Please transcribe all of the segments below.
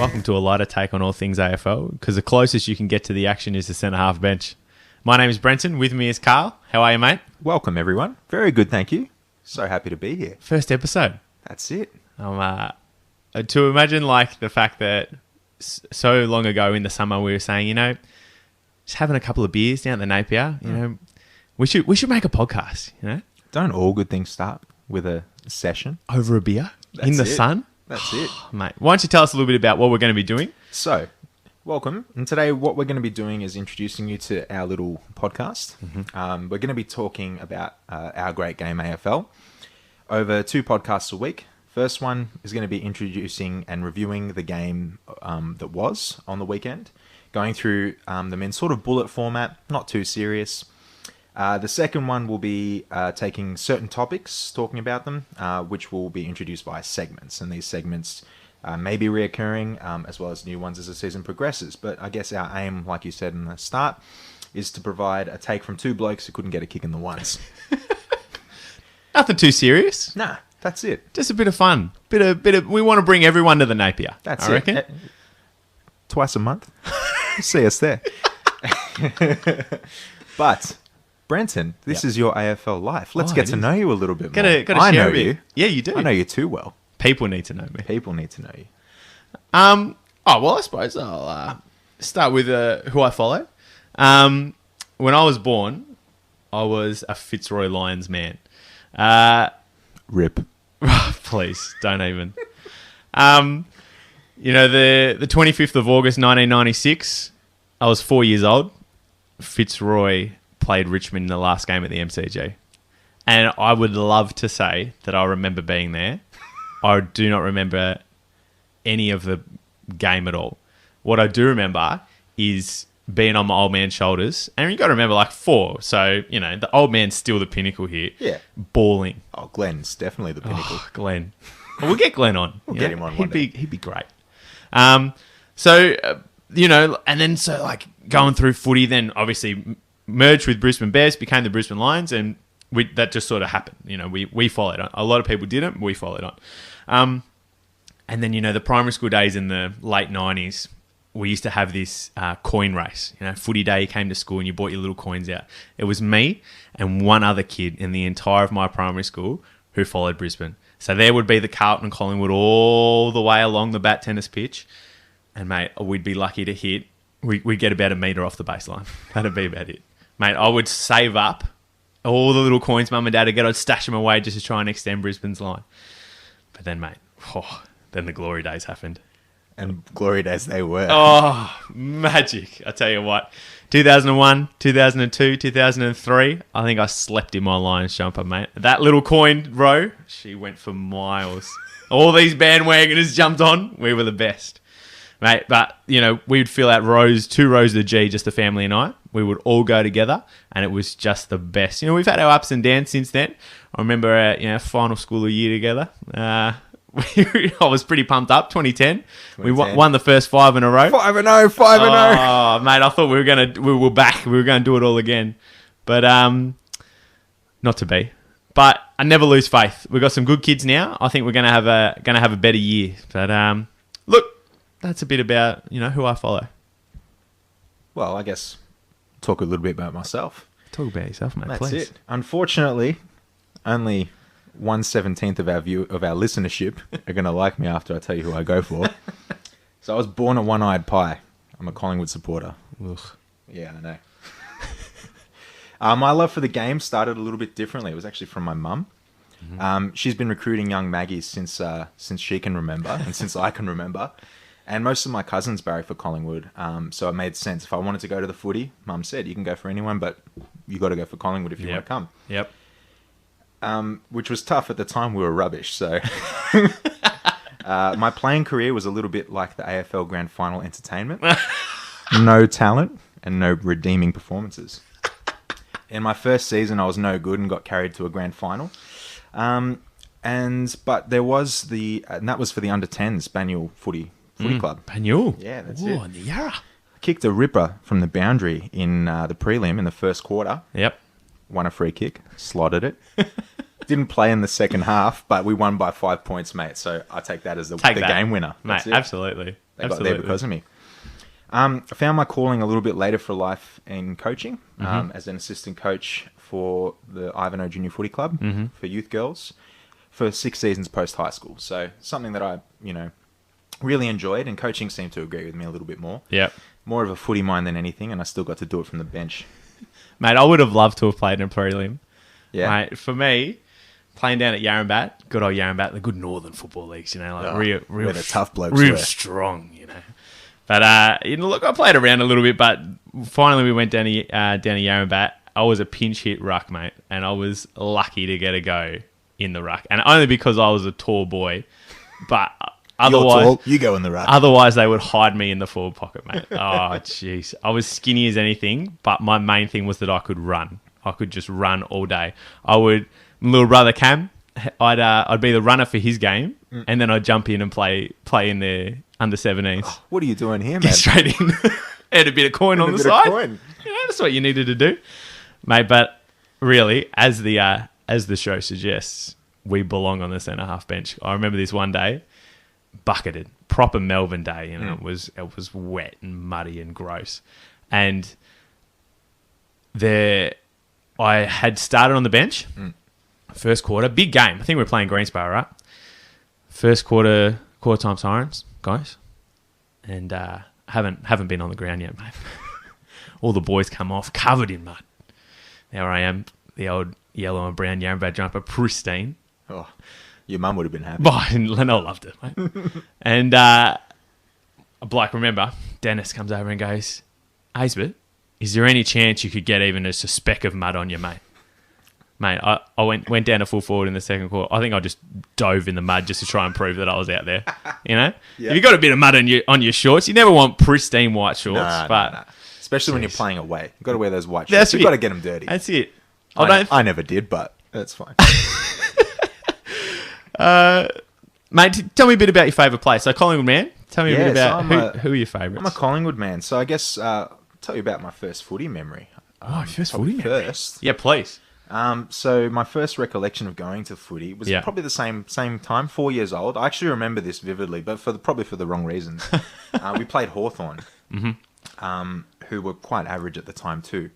Welcome to a lighter take on all things AFL, because the closest you can get to the action is the centre-half bench. My name is Brenton. With me is Carl. How are you, mate? Welcome, everyone. Very good, thank you. So happy to be here. First episode. That's it. To imagine like the fact that so long ago in the summer we were saying, just having a couple of beers down at the Napier, we should make a podcast, Don't all good things start with a session? Over a beer in the sun? That's it. Mate, why don't you tell us a little bit about what we're going to be doing? So, welcome. And today what we're going to be doing is introducing you to our little podcast. Mm-hmm. We're going to be talking about our great game AFL over 2 podcasts a week. First one is going to be introducing and reviewing the game that was on the weekend, going through them in sort of bullet format, not too serious. The second one will be taking certain topics, talking about them, which will be introduced by segments. And these segments may be reoccurring, as well as new ones as the season progresses. But I guess our aim, like you said in the start, is to provide a take from 2 blokes who couldn't get a kick in the ones. Nothing too serious. Nah, that's it. Just a bit of fun. We want to bring everyone to the Napier. That's I reckon. Twice a month. See us there. But Brenton, this is your AFL life. Let's get to know you a little bit more. I know you. Yeah, you do. I know you too well. People need to know me. People need to know you. I suppose I'll start with who I follow. When I was born, I was a Fitzroy Lions man. Rip. Please, don't even. The 25th of August, 1996, I was 4 years old. Fitzroy played Richmond in the last game at the MCG. And I would love to say that I remember being there. I do not remember any of the game at all. What I do remember is being on my old man's shoulders. And you got to remember, 4. So, the old man's still the pinnacle here. Yeah. Bawling. Oh, Glenn's definitely the pinnacle. Oh, Glenn. Well, we'll get Glenn on. We'll get him on one day. He'd be great. Going through footy, then obviously merged with Brisbane Bears, became the Brisbane Lions, and that just sort of happened. We followed on. A lot of people didn't, we followed on. And then, the primary school days in the late 90s, we used to have this coin race. Footy day, you came to school and you bought your little coins out. It was me and one other kid in the entire of my primary school who followed Brisbane. So there would be the Carlton and Collingwood all the way along the bat tennis pitch. And, mate, we'd be lucky to hit. We'd get about a metre off the baseline. That'd be about it. Mate, I would save up all the little coins Mum and Dad would get. I'd stash them away just to try and extend Brisbane's line. But then, mate, then the glory days happened. And glory days they were. Oh, magic. I tell you what. 2001, 2002, 2003, I think I slept in my Lions jumper, mate. That little coin row, she went for miles. All these bandwagoners jumped on. We were the best. Mate, but, we'd fill out 2 rows of the G, just the family and I. We would all go together, and it was just the best. We've had our ups and downs since then. I remember our final school of year together. I was pretty pumped up, 2010. We won the first 5 in a row. 5-0. Oh, mate, I thought we were back. We were going to do it all again. But not to be. But I never lose faith. We've got some good kids now. I think we're going to have a better year. But look, that's a bit about, who I follow. Well, I guess talk a little bit about myself. Talk about yourself, mate, That's please. it. Unfortunately, only 1/17 of our listenership are going to like me after I tell you who I go for. So I was born a one-eyed pie. I'm a Collingwood supporter. Ugh. Yeah, I know. My love for the game started a little bit differently. It was actually from my mum. Mm-hmm. She's been recruiting young Maggies since she can remember and since I can remember. And most of my cousins barrack for Collingwood, so it made sense. If I wanted to go to the footy, Mum said, you can go for anyone, but you got to go for Collingwood if you want to come. Yep. Which was tough at the time. We were rubbish, so... my playing career was a little bit like the AFL Grand Final entertainment. No talent and no redeeming performances. In my first season, I was no good and got carried to a Grand Final. But there was and that was for the under-10s Banyule Footy Club. Banyule? Yeah, that's it. it. In the Yarra. Kicked a ripper from the boundary in the prelim in the first quarter. Yep. Won a free kick, slotted it. Didn't play in the second half, but we won by 5 points, mate. So I take that as the game winner. Mate, absolutely. They got there because of me. I found my calling a little bit later for life in coaching, as an assistant coach for the Ivanhoe Junior Footy Club for youth girls for 6 seasons post high school. So something that I, really enjoyed, and coaching seemed to agree with me a little bit more. Yeah. More of a footy mind than anything, and I still got to do it from the bench. Mate, I would have loved to have played in a prelim. Yeah. Mate, for me, playing down at Yarrambat, good old Yarrambat, the good northern football leagues, real where the tough blokes real were. strong, But look, I played around a little bit, but finally we went down to Yarrambat. I was a pinch hit ruck, mate, and I was lucky to get a go in the ruck, and only because I was a tall boy. But otherwise, you're tall, you go in the ruck. Otherwise, they would hide me in the forward pocket, mate. Oh, jeez, I was skinny as anything, but my main thing was that I could run. I could just run all day. Little brother Cam, I'd be the runner for his game, and then I'd jump in and play in the under 17s. Oh, what are you doing here, man? Get straight in. And a bit of coin on the side. That's what you needed to do, mate. But really, as the show suggests, we belong on the centre half bench. I remember this one day, bucketed, proper Melbourne day, it was wet and muddy and gross, and I had started on the bench. First quarter, big game. I think we were playing Greensborough, right? First quarter time sirens, guys, and haven't been on the ground yet, mate. All the boys come off covered in mud. There I am, the old yellow and brown Yarrambat jumper, pristine. Oh, your mum would have been happy. Oh, and Leno loved it, mate. And a bloke, remember, Dennis comes over and goes, "Haysbert, is there any chance you could get even just a speck of mud on you, mate?" Mate, I went down to full forward in the second quarter. I think I just dove in the mud just to try and prove that I was out there. If you got a bit of mud on your shorts, you never want pristine white shorts. No. Especially when you're playing away. You've got to wear those white shorts. You've got to get them dirty. That's it. I never did, but that's fine. Mate, tell me a bit about your favourite player. So, Collingwood man, tell me a bit about who are your favourites? I'm a Collingwood man, so I guess I'll tell you about my first footy memory. First footy memory? First. Yeah, please. So my first recollection of going to footy was probably the same time, 4 years old. I actually remember this vividly, but probably for the wrong reasons. We played Hawthorn, who were quite average at the time too.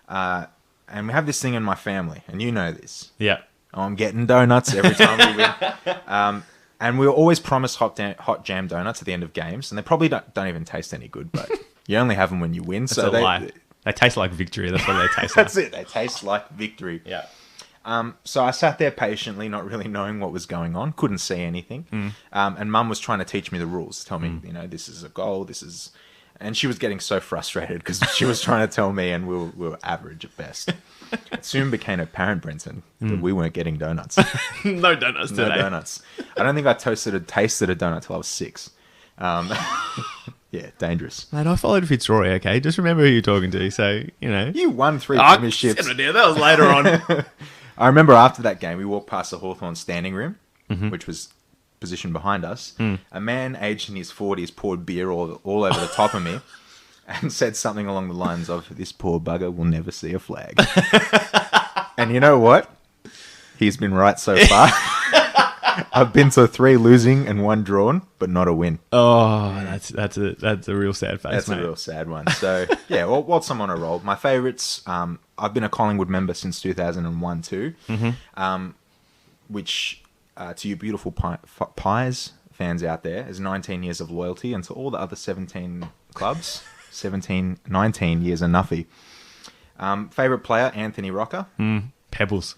And we have this thing in my family, and you know this. Yeah. I'm getting donuts every time we win. And we were always promised hot jam donuts at the end of games, and they probably don't even taste any good, but you only have them when you win. That's a lie. They taste like victory. That's what they taste like. That's it. They taste like victory. Yeah. So I sat there patiently, not really knowing what was going on. Couldn't see anything. And Mum was trying to teach me the rules. Tell me, this is a goal. This is... And she was getting so frustrated because she was trying to tell me, and we were average at best. It soon became apparent, Brenton, that we weren't getting donuts. No donuts today. No donuts. I don't think I tasted a donut till I was 6. Yeah, dangerous. Mate, I followed Fitzroy, okay? Just remember who you're talking to, so, You won 3 premierships. That was later on. I remember after that game, we walked past the Hawthorn standing room, which was positioned behind us. A man aged in his 40s poured beer all over the top of me and said something along the lines of, "This poor bugger will never see a flag." And you know what? He's been right so far. I've been to 3 losing and 1 drawn, but not a win. Oh, that's a real sad face, That's mate. a real sad one. So, yeah, whilst I'm on a roll, my favourites, I've been a Collingwood member since 2001 too, which, to you beautiful Pies fans out there, is 19 years of loyalty, and to all the other 17 clubs, 19 years of nuffy. Favourite player, Anthony Rocker. Pebbles.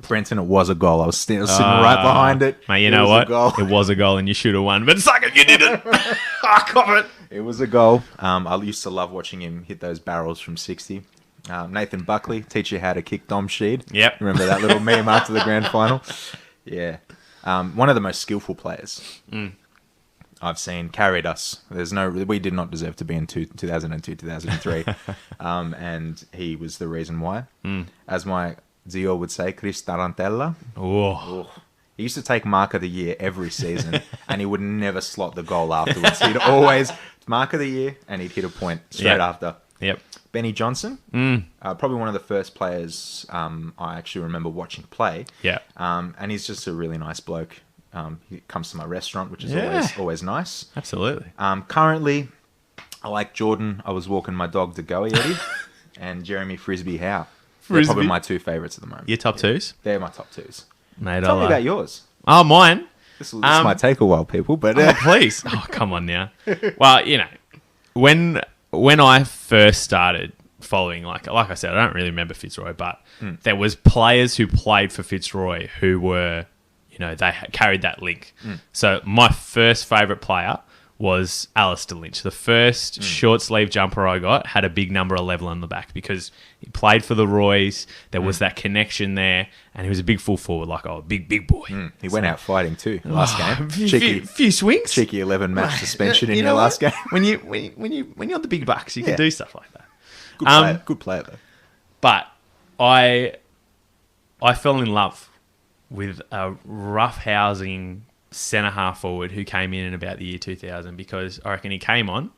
Brenton, it was a goal. I was sitting right behind it. Mate, you know what? It was a goal and you should have won. But suck it, you didn't. I cop it. It was a goal. I used to love watching him hit those barrels from 60. Nathan Buckley, teach you how to kick Dom Sheed. Yep. Remember that little meme after the grand final? Yeah. One of the most skillful players I've seen, carried us. We did not deserve to be in 2002, 2003. And he was the reason why. As my Zio would say, Chris Tarantella. Oh. He used to take Mark of the Year every season, and he would never slot the goal afterwards. He'd always Mark of the Year, and he'd hit a point straight after. Yep. Benny Johnson, probably one of the first players I actually remember watching play. Yeah. And he's just a really nice bloke. He comes to my restaurant, which is Yeah. always nice. Absolutely. Currently, I like Jordan. I was walking my dog to Goey Eddie, and Jeremy Frisbee Howe. They're Frisbee? probably my two favourites at the moment. Your top twos? They're my top twos. Mate, Tell me about yours. Oh, mine? This might take a while, people, but Oh, please. Oh, come on now. Well, you know, when I first started following, like I said, I don't really remember Fitzroy, but there was players who played for Fitzroy who were, you know, they carried that link. So my first favourite player was Alistair Lynch. The first short sleeve jumper I got had a big number 11 on the back because he played for the Roys. There was that connection there, and he was a big full forward, like big boy. he went out fighting too last game. Few swings. Cheeky 11 match suspension in You your know last what? game. when you're on the big bucks, you can Yeah. do stuff like that. Good player though. But I fell in love with a rough housing centre half forward who came in about the year 2000 because I reckon he came on.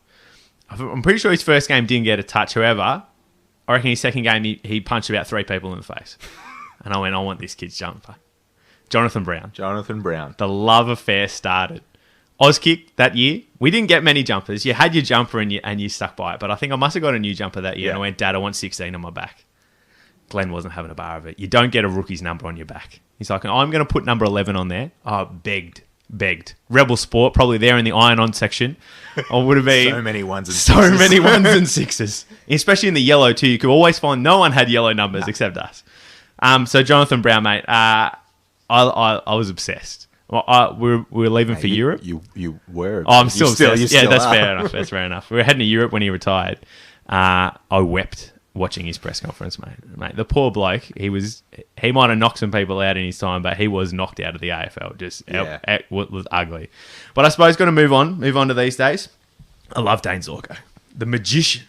I'm pretty sure his first game didn't get a touch. However, I reckon his second game he punched about 3 people in the face. And I went, I want this kid's jumper. Jonathan Brown. The love affair started. Auskick that year, we didn't get many jumpers. You had your jumper and you stuck by it. But I think I must have got a new jumper that year. Yeah. And I went, Dad, I want 16 on my back. Glenn wasn't having a bar of it. You don't get a rookie's number on your back. He's like, I'm going to put number 11 on there. Oh, begged. Rebel Sport, probably there in the iron-on section. I would have been... So many ones and sixes. many ones and sixes. Especially in the yellow, too. You could always find no one had yellow numbers except us. So Jonathan Brown, mate, I was obsessed. We were leaving for Europe. You were. Oh, I'm still obsessed. you Yeah, still that's are. fair enough. That's fair enough. We were heading to Europe when he retired. I wept watching his press conference, mate. The poor bloke, he might have knocked some people out in his time, but he was knocked out of the AFL. It was ugly. But I suppose got to move on to these days. I love Dane Zorko, the magician.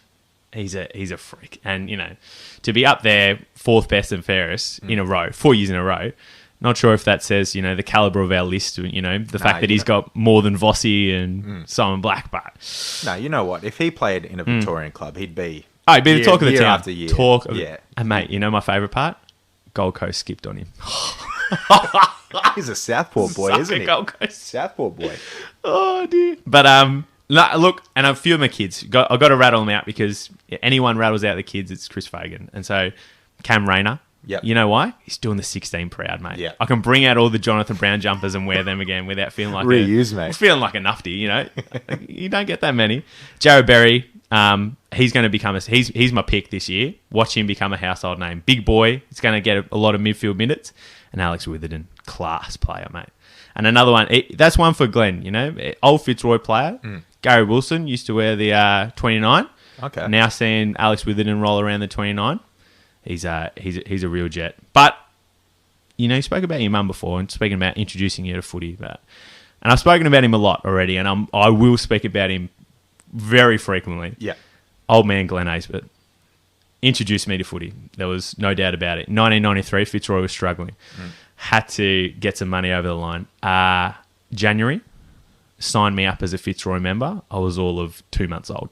He's a freak, and you know, to be up there 4th best and fairest in a row, 4 years in a row. Not sure if that says, you know, the caliber of our list, you know, the fact that he's got more than Vossi and Simon Black, but... No, you know what? If he played in a Victorian club, he'd be... Oh, he'd be the talk of the year town. after year. And mate, you know my favourite part? Gold Coast skipped on him. He's a Southport boy, isn't he? Gold Coast. Southport boy. Oh, dear. But, look, and a few of my kids, I got to rattle them out because anyone rattles out the kids, it's Chris Fagan. And so, Cam Rayner. Yep. You know why? He's doing the 16 proud, mate. Yeah. I can bring out all the Jonathan Brown jumpers and wear them again without feeling like mate. Feeling like a nufty, you know. You don't get that many. Jared Berry, he's going to become he's my pick this year. Watch him become a household name. Big boy. He's going to get a lot of midfield minutes. And Alex Witherden, class player, mate. And another one, that's one for Glenn, you know. Old Fitzroy player. Gary Wilson used to wear the 29. Okay. Now seeing Alex Witherden roll around the 29. He's a real jet. But, you know, you spoke about your mum before and speaking about introducing you to footy. And I've spoken about him a lot already, and I will speak about him very frequently. Yeah. Old man Glenn Aisbert introduced me to footy. There was no doubt about it. 1993, Fitzroy was struggling. Had to get some money over the line. January, signed me up as a Fitzroy member. I was all of 2 months old.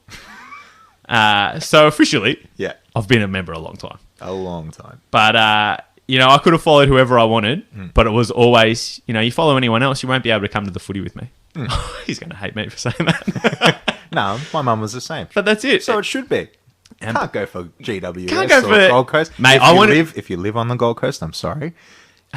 So officially, Yeah. I've been a member a long time. A long time. But, you know, I could have followed whoever I wanted, but it was always, you know, you follow anyone else, you won't be able to come to the footy with me. He's going to hate me for saying that. No, my mum was the same. But that's it. So it should be. Can't go for GWS Can't go or for- Gold Coast. Mate, If you live on the Gold Coast, I'm sorry.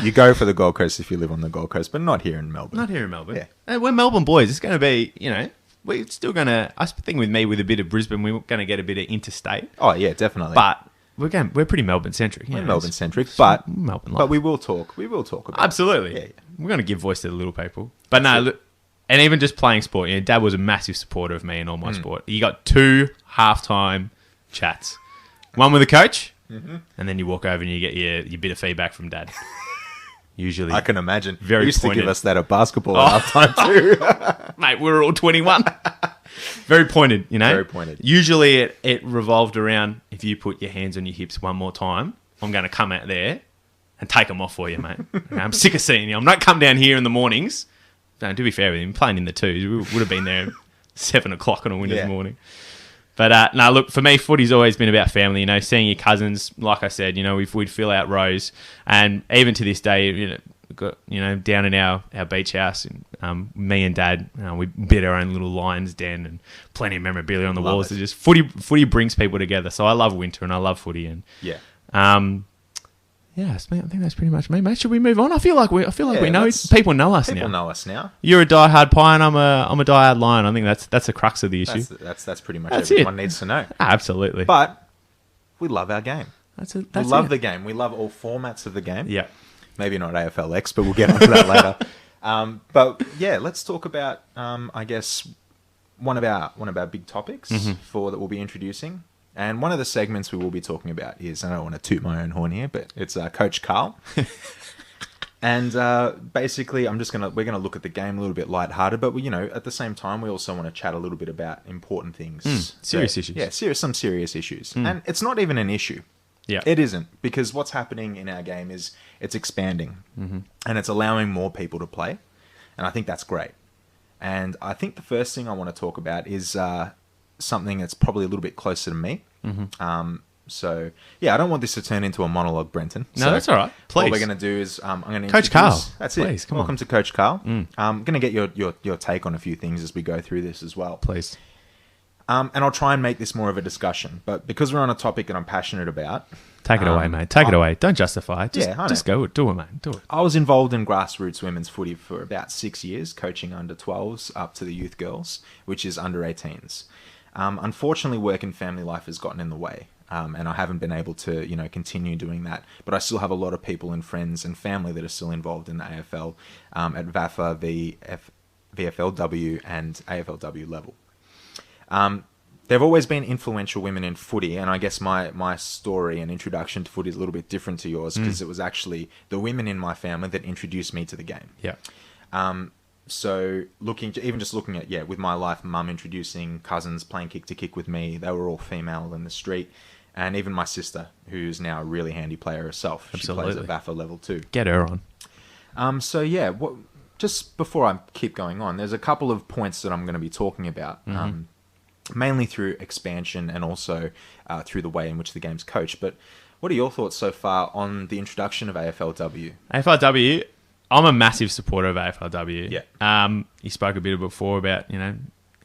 You go for the Gold Coast if you live on the Gold Coast, but not here in Melbourne. Not here in Melbourne. Yeah. And we're Melbourne boys. It's going to be, you know, we're still going to, I think with me, with a bit of Brisbane, we're going to get a bit of interstate. Oh, yeah, definitely. But we're pretty We're Melbourne-centric. You know, Melbourne-centric, but Melbourne life. but we will talk. We will talk about Absolutely. Yeah, yeah. We're going to give voice to the little people. But no, look, and even just playing sport, you know, Dad was a massive supporter of me and all my sport. You got 2 halftime chats. One with the coach, and then you walk over and you get your bit of feedback from Dad. Usually. I can imagine. Very He used to pointed. give us that at basketball at halftime too. Mate, we were all 21. Very pointed, you know? Very pointed. Usually it revolved around, if you put your hands on your hips one more time, I'm going to come out there and take them off for you, mate. I'm sick of seeing you. I'm not come down here in the mornings. No, to be fair with him, playing in the twos, we would have been there at 7 o'clock on a winter's morning. But no, look, for me, footy's always been about family. You know, seeing your cousins, like I said, you know, we'd fill out rows, and even to this day, you know, got down in our beach house, and me and Dad, we built our own little Lions den and plenty of memorabilia on the Love walls. it. It's just footy brings people together. So I love winter and I love footy, and Yeah. yeah, I think that's pretty much me, mate. Should we move on? I feel like we know let's- people know us People now. know us now. You're a diehard Pie, and I'm a diehard Lion. I think that's the crux of the issue. That's pretty much That's everyone it. needs to know. Absolutely. But we love our game. That's We it. love the game. We love all formats of the game. Yeah. Maybe not AFLX, but we'll get onto that later. But yeah, let's talk about I guess one of our big topics that we'll be introducing. And one of the segments we will be talking about is, I don't want to toot my own horn here, but it's Coach Carl. And basically, we're gonna look at the game a little bit lighthearted, but at the same time, we also want to chat a little bit about important things, serious issues. Yeah, some serious issues, and it's not even an issue. Yeah. It isn't, because what's happening in our game is it's expanding, and it's allowing more people to play, and I think that's great. And I think the first thing I want to talk about is something that's probably a little bit closer to me. So, yeah, I don't want this to turn into a monologue, Brenton. No, So that's all right. Please. What we're going to do is I'm going to Coach Carl. That's Please, it. come Welcome on. to Coach Carl. I'm going to get your take on a few things as we go through this as well. Please. And I'll try and make this more of a discussion. But because we're on a topic that I'm passionate about, Take it away, mate. Take it away. Don't justify it. Yeah, I know. Just go. Do it, mate. Do it. I was involved in grassroots women's footy for about 6 years, coaching under 12s up to the youth girls, which is under 18s. Unfortunately, work and family life has gotten in the way, and I haven't been able to, continue doing that. But I still have a lot of people and friends and family that are still involved in the AFL at VAFA, VFLW, and AFLW level. There have always been influential women in footy, and I guess my story and introduction to footy is a little bit different to yours, because it was actually the women in my family that introduced me to the game. Yeah. So looking at, with my life, mum introducing cousins playing kick to kick with me, they were all female in the street. And even my sister, who's now a really handy player herself. Absolutely. She plays at VAFA level 2. Get her on. So yeah, just before I keep going on, there's a couple of points that I'm going to be talking about. Mainly through expansion and also through the way in which the game's coached. But what are your thoughts so far on the introduction of AFLW? AFLW, I'm a massive supporter of AFLW. Yeah. You spoke a bit before about,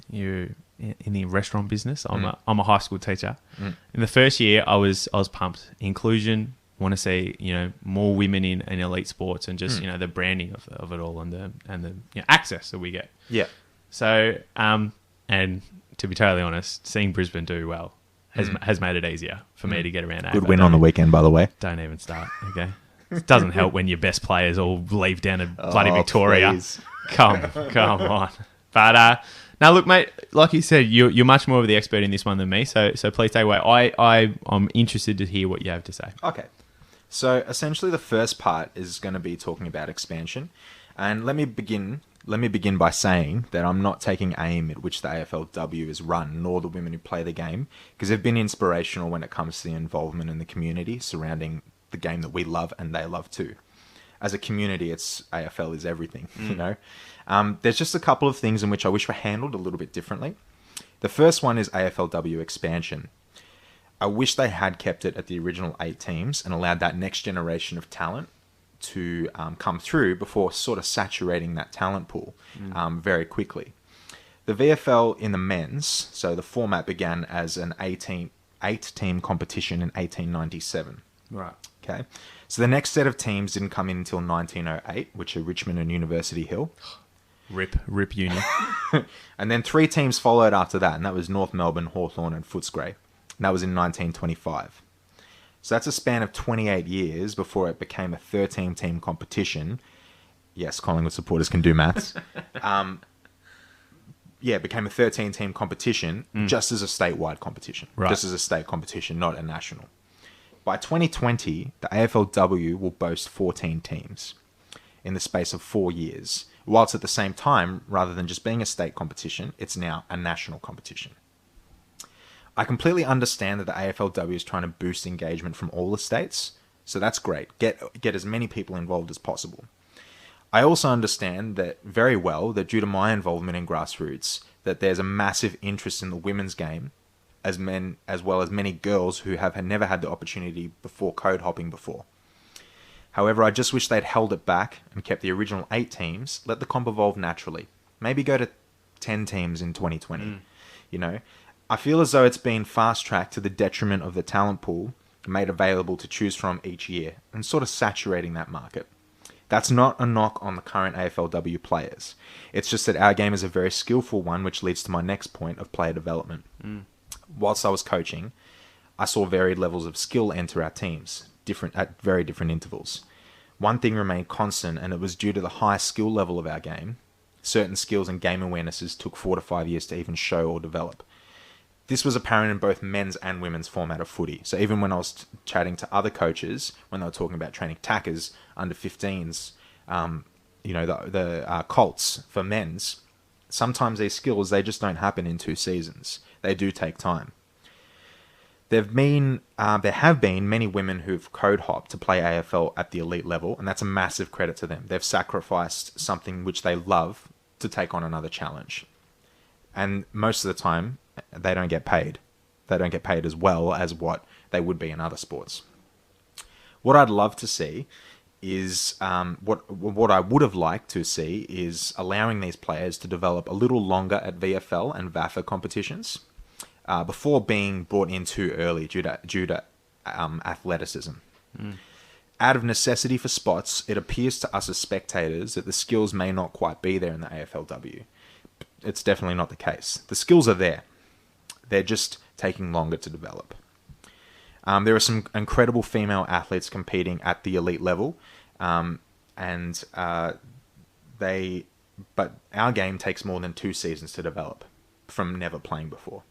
you're in the restaurant business. I'm a high school teacher. In the first year, I was pumped. Inclusion, want to see, more women in elite sports, and just, the branding of it all, and the access that we get. Yeah. So, and to be totally honest, seeing Brisbane do well has made it easier for me to get around. Good win on the weekend, by the way. Don't even start. Okay, it doesn't help when your best players all leave down to bloody Victoria. Please. Come on. But now, look, mate. Like you said, you're much more of the expert in this one than me. So please take away. I'm interested to hear what you have to say. Okay. So essentially, the first part is going to be talking about expansion, and let me begin by saying that I'm not taking aim at which the AFLW is run, nor the women who play the game, because they've been inspirational when it comes to the involvement in the community surrounding the game that we love and they love too. As a community, AFL is everything, There's just a couple of things in which I wish were handled a little bit differently. The first one is AFLW expansion. I wish they had kept it at the original 8 teams and allowed that next generation of talent to come through before sort of saturating that talent pool very quickly. The VFL in the men's, so the format began as an 8-team competition in 1897. Right. Okay. So the next set of teams didn't come in until 1908, which are Richmond and University Hill. Rip Union. And then 3 teams followed after that, and that was North Melbourne, Hawthorn and Footscray. And that was in 1925. So that's a span of 28 years before it became a 13-team competition. Yes, Collingwood supporters can do maths. It became a 13-team competition just as a statewide competition. Right. Just as a state competition, not a national. By 2020, the AFLW will boast 14 teams in the space of 4 years. Whilst at the same time, rather than just being a state competition, it's now a national competition. I completely understand that the AFLW is trying to boost engagement from all the states, so that's great. Get as many people involved as possible. I also understand that very well that due to my involvement in grassroots, that there's a massive interest in the women's game, as well as many girls who have never had the opportunity before code hopping before. However, I just wish they'd held it back and kept the original 8 teams, let the comp evolve naturally. Maybe go to 10 teams in 2020. You know, I feel as though it's been fast-tracked to the detriment of the talent pool made available to choose from each year and sort of saturating that market. That's not a knock on the current AFLW players. It's just that our game is a very skillful one, which leads to my next point of player development. Whilst I was coaching, I saw varied levels of skill enter our teams, at very different intervals. One thing remained constant, and it was due to the high skill level of our game. Certain skills and game awarenesses took 4 to 5 years to even show or develop. This was apparent in both men's and women's format of footy. So even when I was chatting to other coaches, when they were talking about training tackers, under 15s, the Colts for men's, sometimes these skills, they just don't happen in 2 seasons. They do take time. There have been many women who've code hopped to play AFL at the elite level, and that's a massive credit to them. They've sacrificed something which they love to take on another challenge. And most of the time, they don't get paid. They don't get paid as well as what they would be in other sports. What I'd love to see is, what I would have liked to see is allowing these players to develop a little longer at VFL and VAFA competitions before being brought in too early due to athleticism. Out of necessity for spots, it appears to us as spectators that the skills may not quite be there in the AFLW. It's definitely not the case. The skills are there. They're just taking longer to develop. There are some incredible female athletes competing at the elite level, but our game takes more than 2 seasons to develop from never playing before.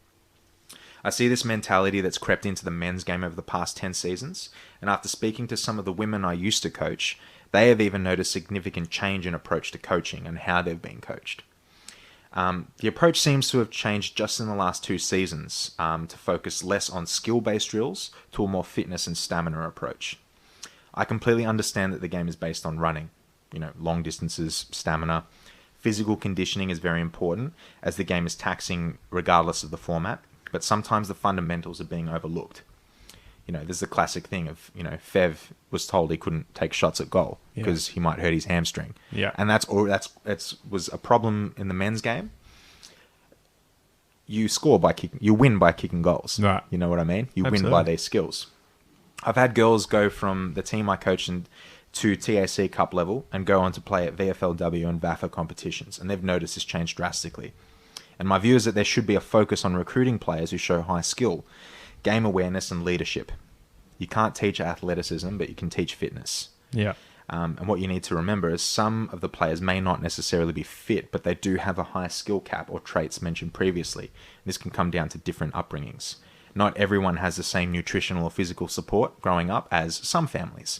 I see this mentality that's crept into the men's game over the past 10 seasons, and after speaking to some of the women I used to coach, they have even noticed significant change in approach to coaching and how they've been coached. The approach seems to have changed just in the last 2 seasons to focus less on skill-based drills to a more fitness and stamina approach. I completely understand that the game is based on running, long distances, stamina. Physical conditioning is very important as the game is taxing regardless of the format, but sometimes the fundamentals are being overlooked. There's the classic thing of, Fev was told he couldn't take shots at goal because he might hurt his hamstring. Yeah. And that's was a problem in the men's game. You win by kicking goals. Right. You know what I mean? You Absolutely. win by these skills. I've had girls go from the team I coached to TAC Cup level and go on to play at VFLW and VAFA competitions, and they've noticed this change drastically. And my view is that there should be a focus on recruiting players who show high skill, game awareness, and leadership. You can't teach athleticism, but you can teach fitness. Yeah. And what you need to remember is some of the players may not necessarily be fit, but they do have a high skill cap or traits mentioned previously. This can come down to different upbringings. Not everyone has the same nutritional or physical support growing up as some families.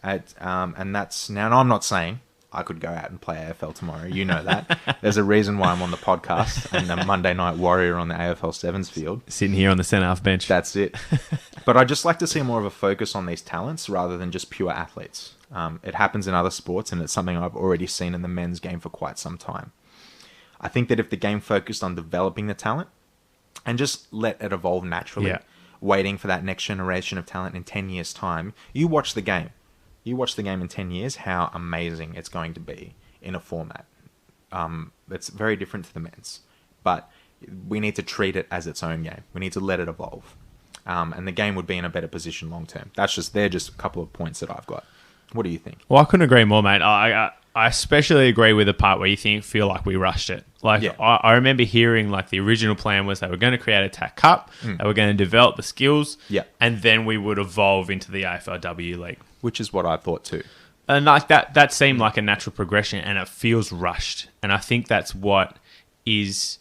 And that's... Now, I'm not saying I could go out and play AFL tomorrow. You know that. There's a reason why I'm on the podcast and the Monday Night Warrior on the AFL Sevens field. Sitting here on the centre half bench. That's it. But I'd just like to see more of a focus on these talents rather than just pure athletes. It happens in other sports, and it's something I've already seen in the men's game for quite some time. I think that if the game focused on developing the talent and just let it evolve naturally, waiting for that next generation of talent in 10 years' time, you watch the game. You watch the game in 10 years, how amazing it's going to be in a format. It's very different to the men's. But we need to treat it as its own game. We need to let it evolve. And the game would be in a better position long term. They're just a couple of points that I've got. What do you think? Well, I couldn't agree more, mate. I especially agree with the part where you feel like we rushed it. I remember hearing the original plan was they were going to create a TAC Cup, they were going to develop the skills, and then we would evolve into the AFLW League. Which is what I thought too. And that seemed like a natural progression, and it feels rushed. And I think that's what is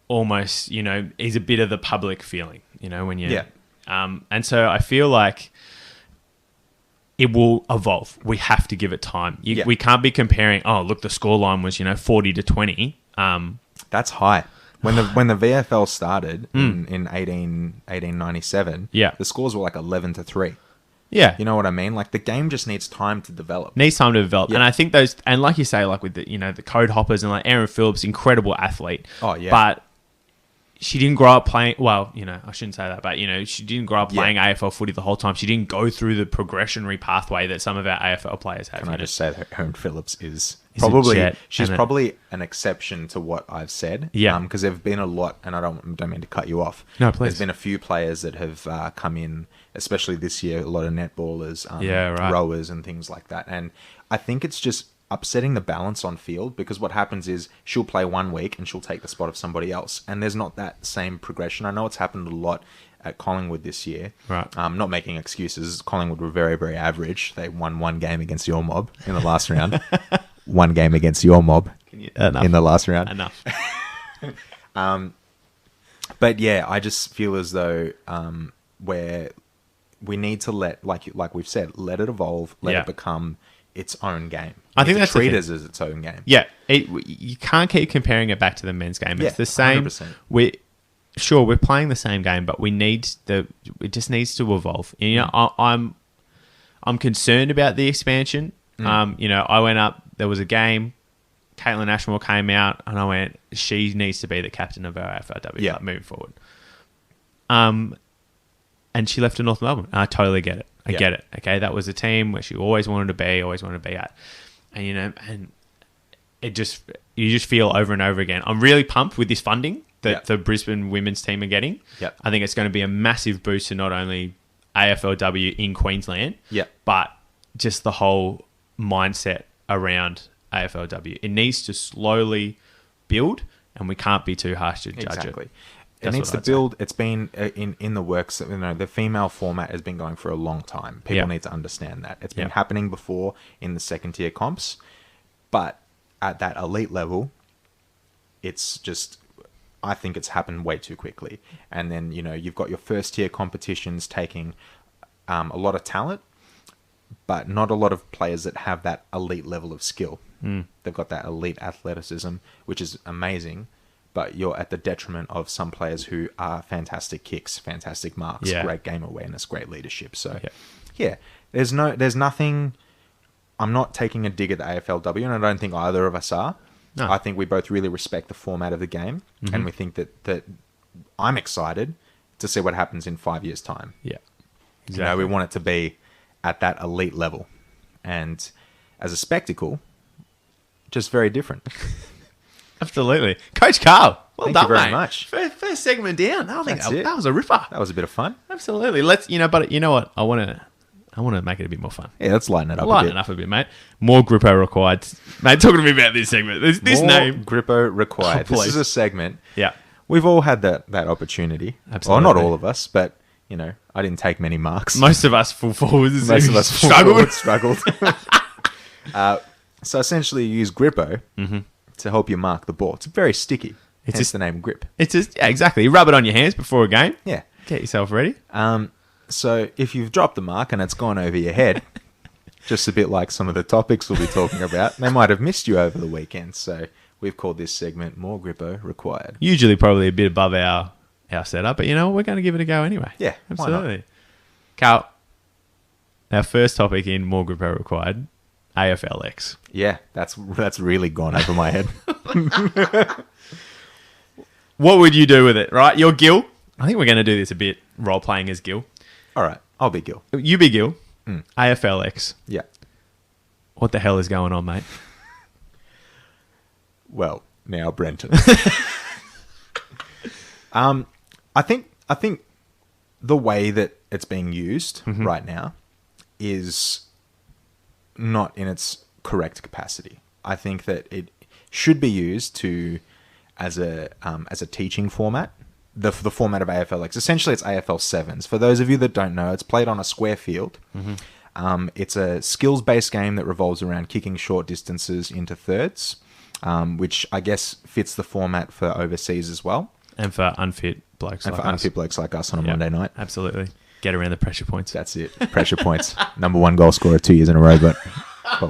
almost, is a bit of the public feeling, when you... Yeah. And so I feel like it will evolve. We have to give it time. We can't be comparing, the scoreline was, 40 to 20. That's high. When the VFL started in 1897, the scores were 11 to 3. Yeah. You know what I mean? The game just needs time to develop. Yeah. And I think those, and like you say, with the, the code hoppers and Aaron Phillips, incredible athlete. Oh, yeah. But she didn't grow up playing. Well, I shouldn't say that, but she didn't grow up playing AFL footy the whole time. She didn't go through the progressionary pathway that some of our AFL players have. Can I just say that Erin Phillips is a probably jet, she's and probably an exception to what I've said. Yeah. Because there've been a lot, and I don't mean to cut you off. No, please. There's been a few players that have come in, especially this year. A lot of netballers, right. rowers, and things like that. And I think it's just upsetting the balance on field, because what happens is she'll play 1 week and she'll take the spot of somebody else, and there's not that same progression. I know it's happened a lot at Collingwood this year. Right. Not making excuses. Collingwood were very, very average. They won 1 game against your mob in the last round. 1 game against your mob in the last round. Enough. But yeah, I just feel as though where we need to let, like we've said, let it evolve, let it become its own game. I think that's treat it as its own game. Yeah, you can't keep comparing it back to the men's game. It's the same. 100%. We're playing the same game, but it just needs to evolve. I'm concerned about the expansion. I went up. There was a game. Caitlin Ashmore came out, and I went, she needs to be the captain of our AFLW club moving forward. And she left to North Melbourne. And I totally get it. I get it. Okay, that was a team where she always wanted to be at, and and you just feel over and over again. I'm really pumped with this funding that the Brisbane women's team are getting. Yep. I think it's going to be a massive boost to not only AFLW in Queensland, but just the whole mindset around AFLW. It needs to slowly build, and we can't be too harsh to judge it. It needs to build. It's been in the works. The female format has been going for a long time. People need to understand that. It's been happening before in the second tier comps, but at that elite level, it's just, I think it's happened way too quickly. And then, you've got your first tier competitions taking a lot of talent, but not a lot of players that have that elite level of skill. They've got that elite athleticism, which is amazing, but you're at the detriment of some players who are fantastic kicks, fantastic marks, great game awareness, great leadership. So, there's nothing. I'm not taking a dig at the AFLW, and I don't think either of us are. No. I think we both really respect the format of the game, and we think that I'm excited to see what happens in 5 years' time. Yeah, exactly. We want it to be at that elite level, and as a spectacle, just very different. Absolutely. Coach Carl, well done, Thank you very mate. much. First segment down. I think That's it. that was a ripper. That was a bit of fun. Absolutely. Let's, but you know what? I want to make it a bit more fun. Yeah, let's lighten it up Lighten it up a bit, mate. More Grippo required. Mate, talk to me about this segment. This More name. Grippo required. Oh, this is a segment. Yeah. We've all had that opportunity. Absolutely. Well, not all of us, but, I didn't take many marks. Most of us full forwards. Most of us struggled. So essentially you use Grippo to help you mark the ball. It's very sticky. It's just the name grip. It's just, exactly. You rub it on your hands before a game. Yeah. Get yourself ready. So if you've dropped the mark and it's gone over your head, just a bit like some of the topics we'll be talking about, they might have missed you over the weekend. So we've called this segment More Grippo Required. Usually probably a bit above our setup, but we're going to give it a go anyway. Yeah, absolutely. Carl, our first topic in More Grippo Required, AFLX. Yeah, that's really gone over my head. What would you do with it, right? You're Gil. I think we're going to do this a bit, role-playing as Gil. All right, I'll be Gil. You be Gil. AFLX. Yeah. What the hell is going on, mate? Well, now Brenton. I think the way that it's being used right now is not in its correct capacity. I think that it should be used as a teaching format. The format of AFLX. Essentially, it's AFL Sevens. For those of you that don't know, it's played on a square field. It's a skills-based game that revolves around kicking short distances into thirds, which I guess fits the format for overseas as well. And for unfit blokes like us. Blokes like us on a Monday night. Absolutely. Get around the pressure points. That's it. Pressure points. Number 1 goal scorer 2 years in a row, but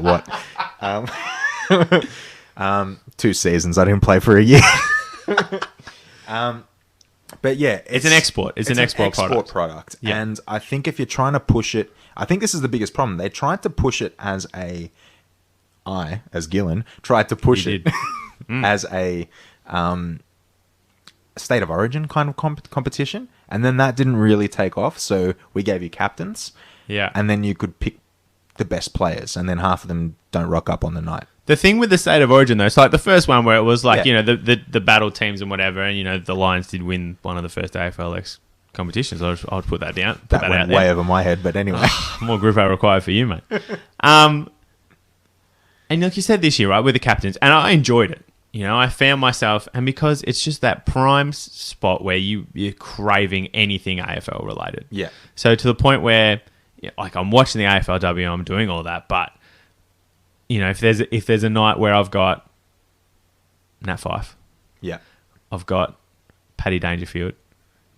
what? 2 seasons. I didn't play for a year. But yeah, it's an export. It's an export product. Yeah. And I think if you're trying to push it, I think this is the biggest problem. They tried to push it as Gillen, tried to push it as a State of Origin kind of competition, and then that didn't really take off. So we gave you captains, Yeah. and then you could pick the best players, and then half of them don't rock up on the night. The thing with the State of Origin, though, it's like the first one where it was like, Yeah. you know, the battle teams and whatever, and, you know, the Lions did win one of the first AFLX competitions. I'll put that down. Put That that went out there. way over my head, but anyway. More Grupo required for you, mate. And like you said this year, right, with the captains, and I enjoyed it. You know, I found myself, and because it's just that prime spot where you're craving anything AFL related. Yeah. So to the point where, like, I'm watching the AFLW, I'm doing all that, but, you know, if there's a night where I've got Nat Fyfe, Yeah. I've got Paddy Dangerfield.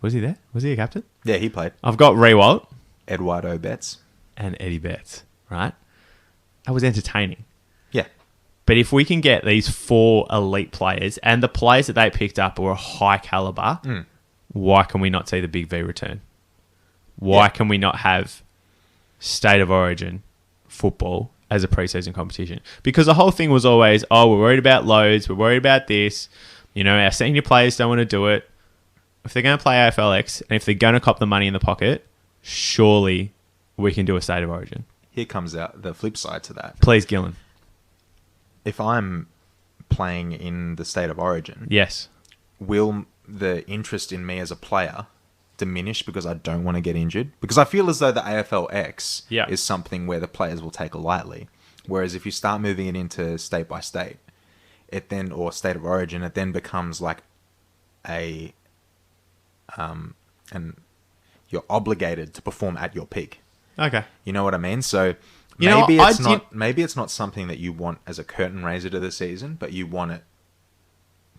Was he there? Was he a captain? Yeah, he played. I've got Rewalt Eduardo Betts. and Eddie Betts, right? That was entertaining. Yeah. But if we can get these 4 elite players and the players that they picked up were high caliber, why can we not see the Big V return? Why can we not have State of Origin football as a preseason competition? Because the whole thing was always, oh, we're worried about loads, we're worried about this. You know, our senior players don't want to do it. If they're going to play AFLX and if they're going to cop the money in the pocket, surely we can do a State of Origin. Here comes out the flip side to that. Please, Gillen. If I'm playing in the State of Origin, Yes. will the interest in me as a player diminish because I don't want to get injured? Because I feel as though the AFLX Yeah. is something where the players will take lightly. Whereas if you start moving it into state by state, it then, or State of Origin, it then becomes like and you're obligated to perform at your peak. Okay. You know what I mean? So You know, maybe it's not something that you want as a curtain raiser to the season, but you want it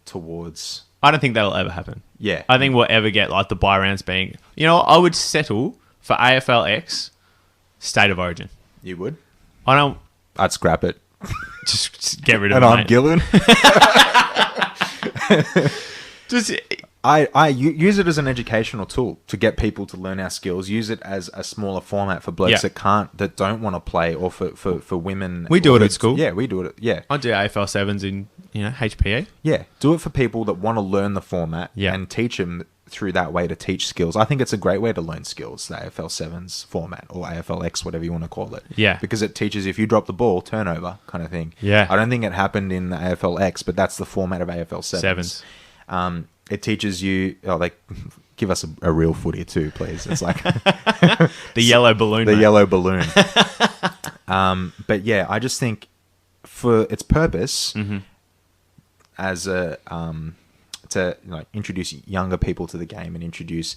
towards. I don't think that'll ever happen. Yeah. I think we'll ever get like the buy rounds being, you know, I would settle for AFLX State of Origin. You would? I don't I'd scrap it. just get rid of And it. I'm mate. Gillen. Just I use it as an educational tool to get people to learn our skills. Use it as a smaller format for blokes Yeah. that don't want to play, or for women. We do or it at who- school. Yeah, we do it. Yeah, I do AFL sevens in, you know, HPA. yeah. Do it for people that want to learn the format and teach them through that way to teach skills. I think it's a great way to learn skills, the AFL sevens format or AFLX, whatever you want to call it. Yeah. because it teaches if you drop the ball, turnover kind of thing. Yeah. I don't think it happened in the AFLX, but that's the format of AFL sevens. It teaches you, like, give us a real footy too, please. It's like The yellow balloon. the mate. yellow balloon. But yeah, I just think for its purpose as a to introduce younger people to the game and introduce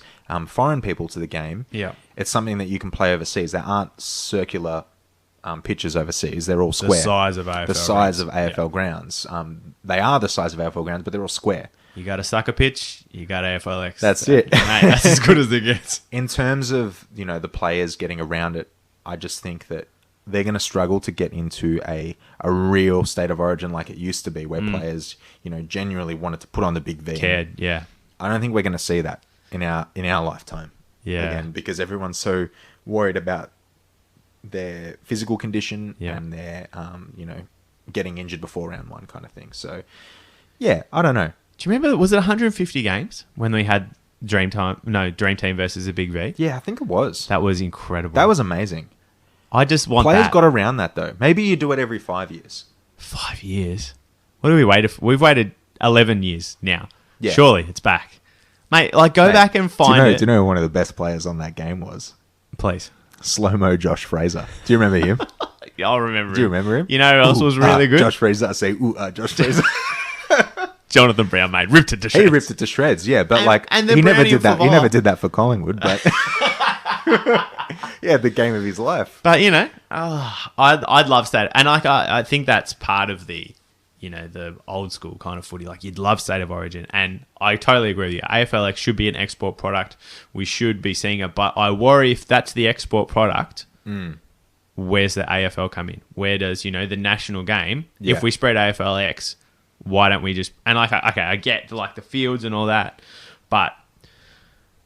foreign people to the game. Yeah. It's something that you can play overseas. There aren't circular pitches overseas. They're all square. The size of AFL. The size grounds. of AFL grounds. They are the size of AFL grounds, but they're all square. You got a sucker pitch, you got AFLX. That's it. Mate, that's as good as it gets. In terms of, the players getting around it, I just think that they're going to struggle to get into a real State of Origin like it used to be, where players, genuinely wanted to put on the big V. Cared, yeah. I don't think we're going to see that in our lifetime. Yeah. Again, because everyone's so worried about their physical condition and their, getting injured before round one kind of thing. So, yeah, I don't know. Do you remember, was it 150 games when we had Dream Team versus the Big V? Yeah, I think it was. That was incredible. That was amazing. I just want Players that. got around that, though. Maybe you do it every 5 years. 5 years. What do we wait for? We've waited 11 years now. Yeah. Surely it's back. Mate, go back and find it. Do you know who one of the best players on that game was? Please. Slow-mo Josh Fraser. Do you remember him? I'll remember Do you remember him? You know who else was really good? Josh Fraser. I say, Josh Fraser. Jonathan Brown, mate. Ripped it to shreds. He ripped it to shreds, yeah. But and the he never Brownie did that. He for never Vol. did that for Collingwood, but yeah, the game of his life. But, I'd love State. And I think that's part of the, the old school kind of footy. Like, you'd love State of Origin. And I totally agree with you. AFLX should be an export product. We should be seeing it. But I worry if that's the export product, where's the AFL come in? Where does, the national game, Yeah. if we spread AFLX, why don't we just... And, I get, the fields and all that. But...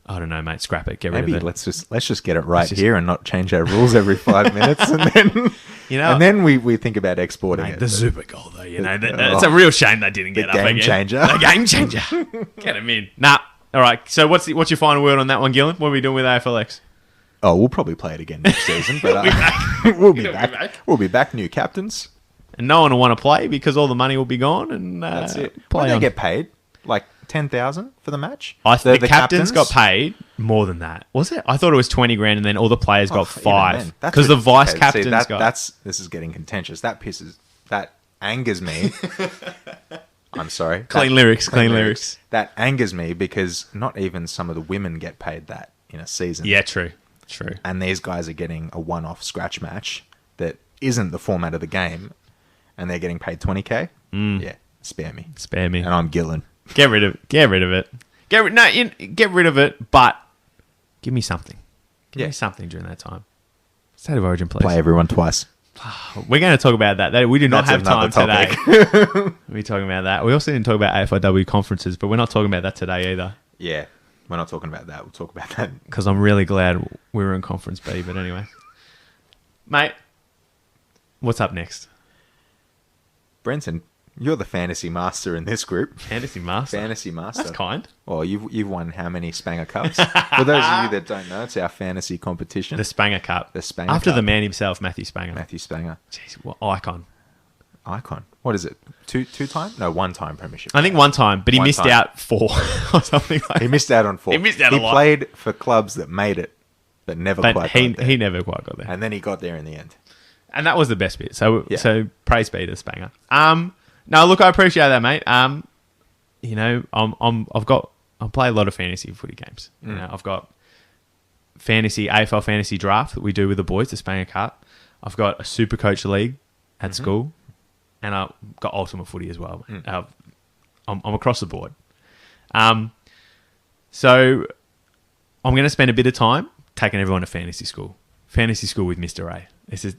I don't know, mate. Scrap it. Get rid Maybe of it. let's just get it right here and not change our rules every 5 minutes, and then You know, And then we think about exporting mate, it. the Super Goal, though, you know, it's a real shame they didn't get up game again. changer. The game changer. Get him in. Nah. All right. So what's your final word on that one, Gillen? What are we doing with AFLX? Oh, we'll probably play it again next season, but we'll be back. We'll be back, new captains. And no one will want to play because all the money will be gone. And That's it. Play What do on. they get paid? Like 10,000 for the match? I think the captains captains got paid more than that. Was it? I thought it was 20 grand, and then all the players got even 5 then. That's because the what- vice okay, captains see, got. this is getting contentious. That angers me. I'm sorry. Clean lyrics. That angers me because not even some of the women get paid that in a season. Yeah, true. And these guys are getting a one-off scratch match that isn't the format of the game, and they're getting paid 20k. Yeah, spare me. And I'm Gillen. Get rid of it. Get rid of it. But give me something. Give me something during that time. State of Origin, please. Play everyone twice. We're going to talk about that. We do not That's have time another today. We're talking about that. We also didn't talk about AFLW conferences, but we're not talking about that today either. Yeah, we're not talking about that. We'll talk about that. Because I'm really glad we were in Conference B. But anyway. Mate, what's up next? Brenton, you're the fantasy master in this group. Fantasy Master. That's kind. Well, you've won how many Spanger Cups? For those of you that don't know, it's our fantasy competition. The Spanger Cup. The Spanger After Cup. the man himself, Matthew Spanger. Matthew Spanger. Jeez, what icon. What is it? Two time? No, one time premiership. I think one time, but he One missed time. out 4 or something like He that. missed out on 4. He missed out a He lot. played for clubs that made it, but never But quite he got there. he never quite got there. And then he got there in the end. And that was the best bit. So Yeah. so praise be to Spanger. No, look, I appreciate that, mate. You know, I play a lot of fantasy footy games. You know, I've got AFL fantasy draft that we do with the boys, the Spanger Cup. I've got a super coach league at school, and I've got ultimate footy as well. I'm across the board. So I'm going to spend a bit of time taking everyone to fantasy school with Mr. A. This is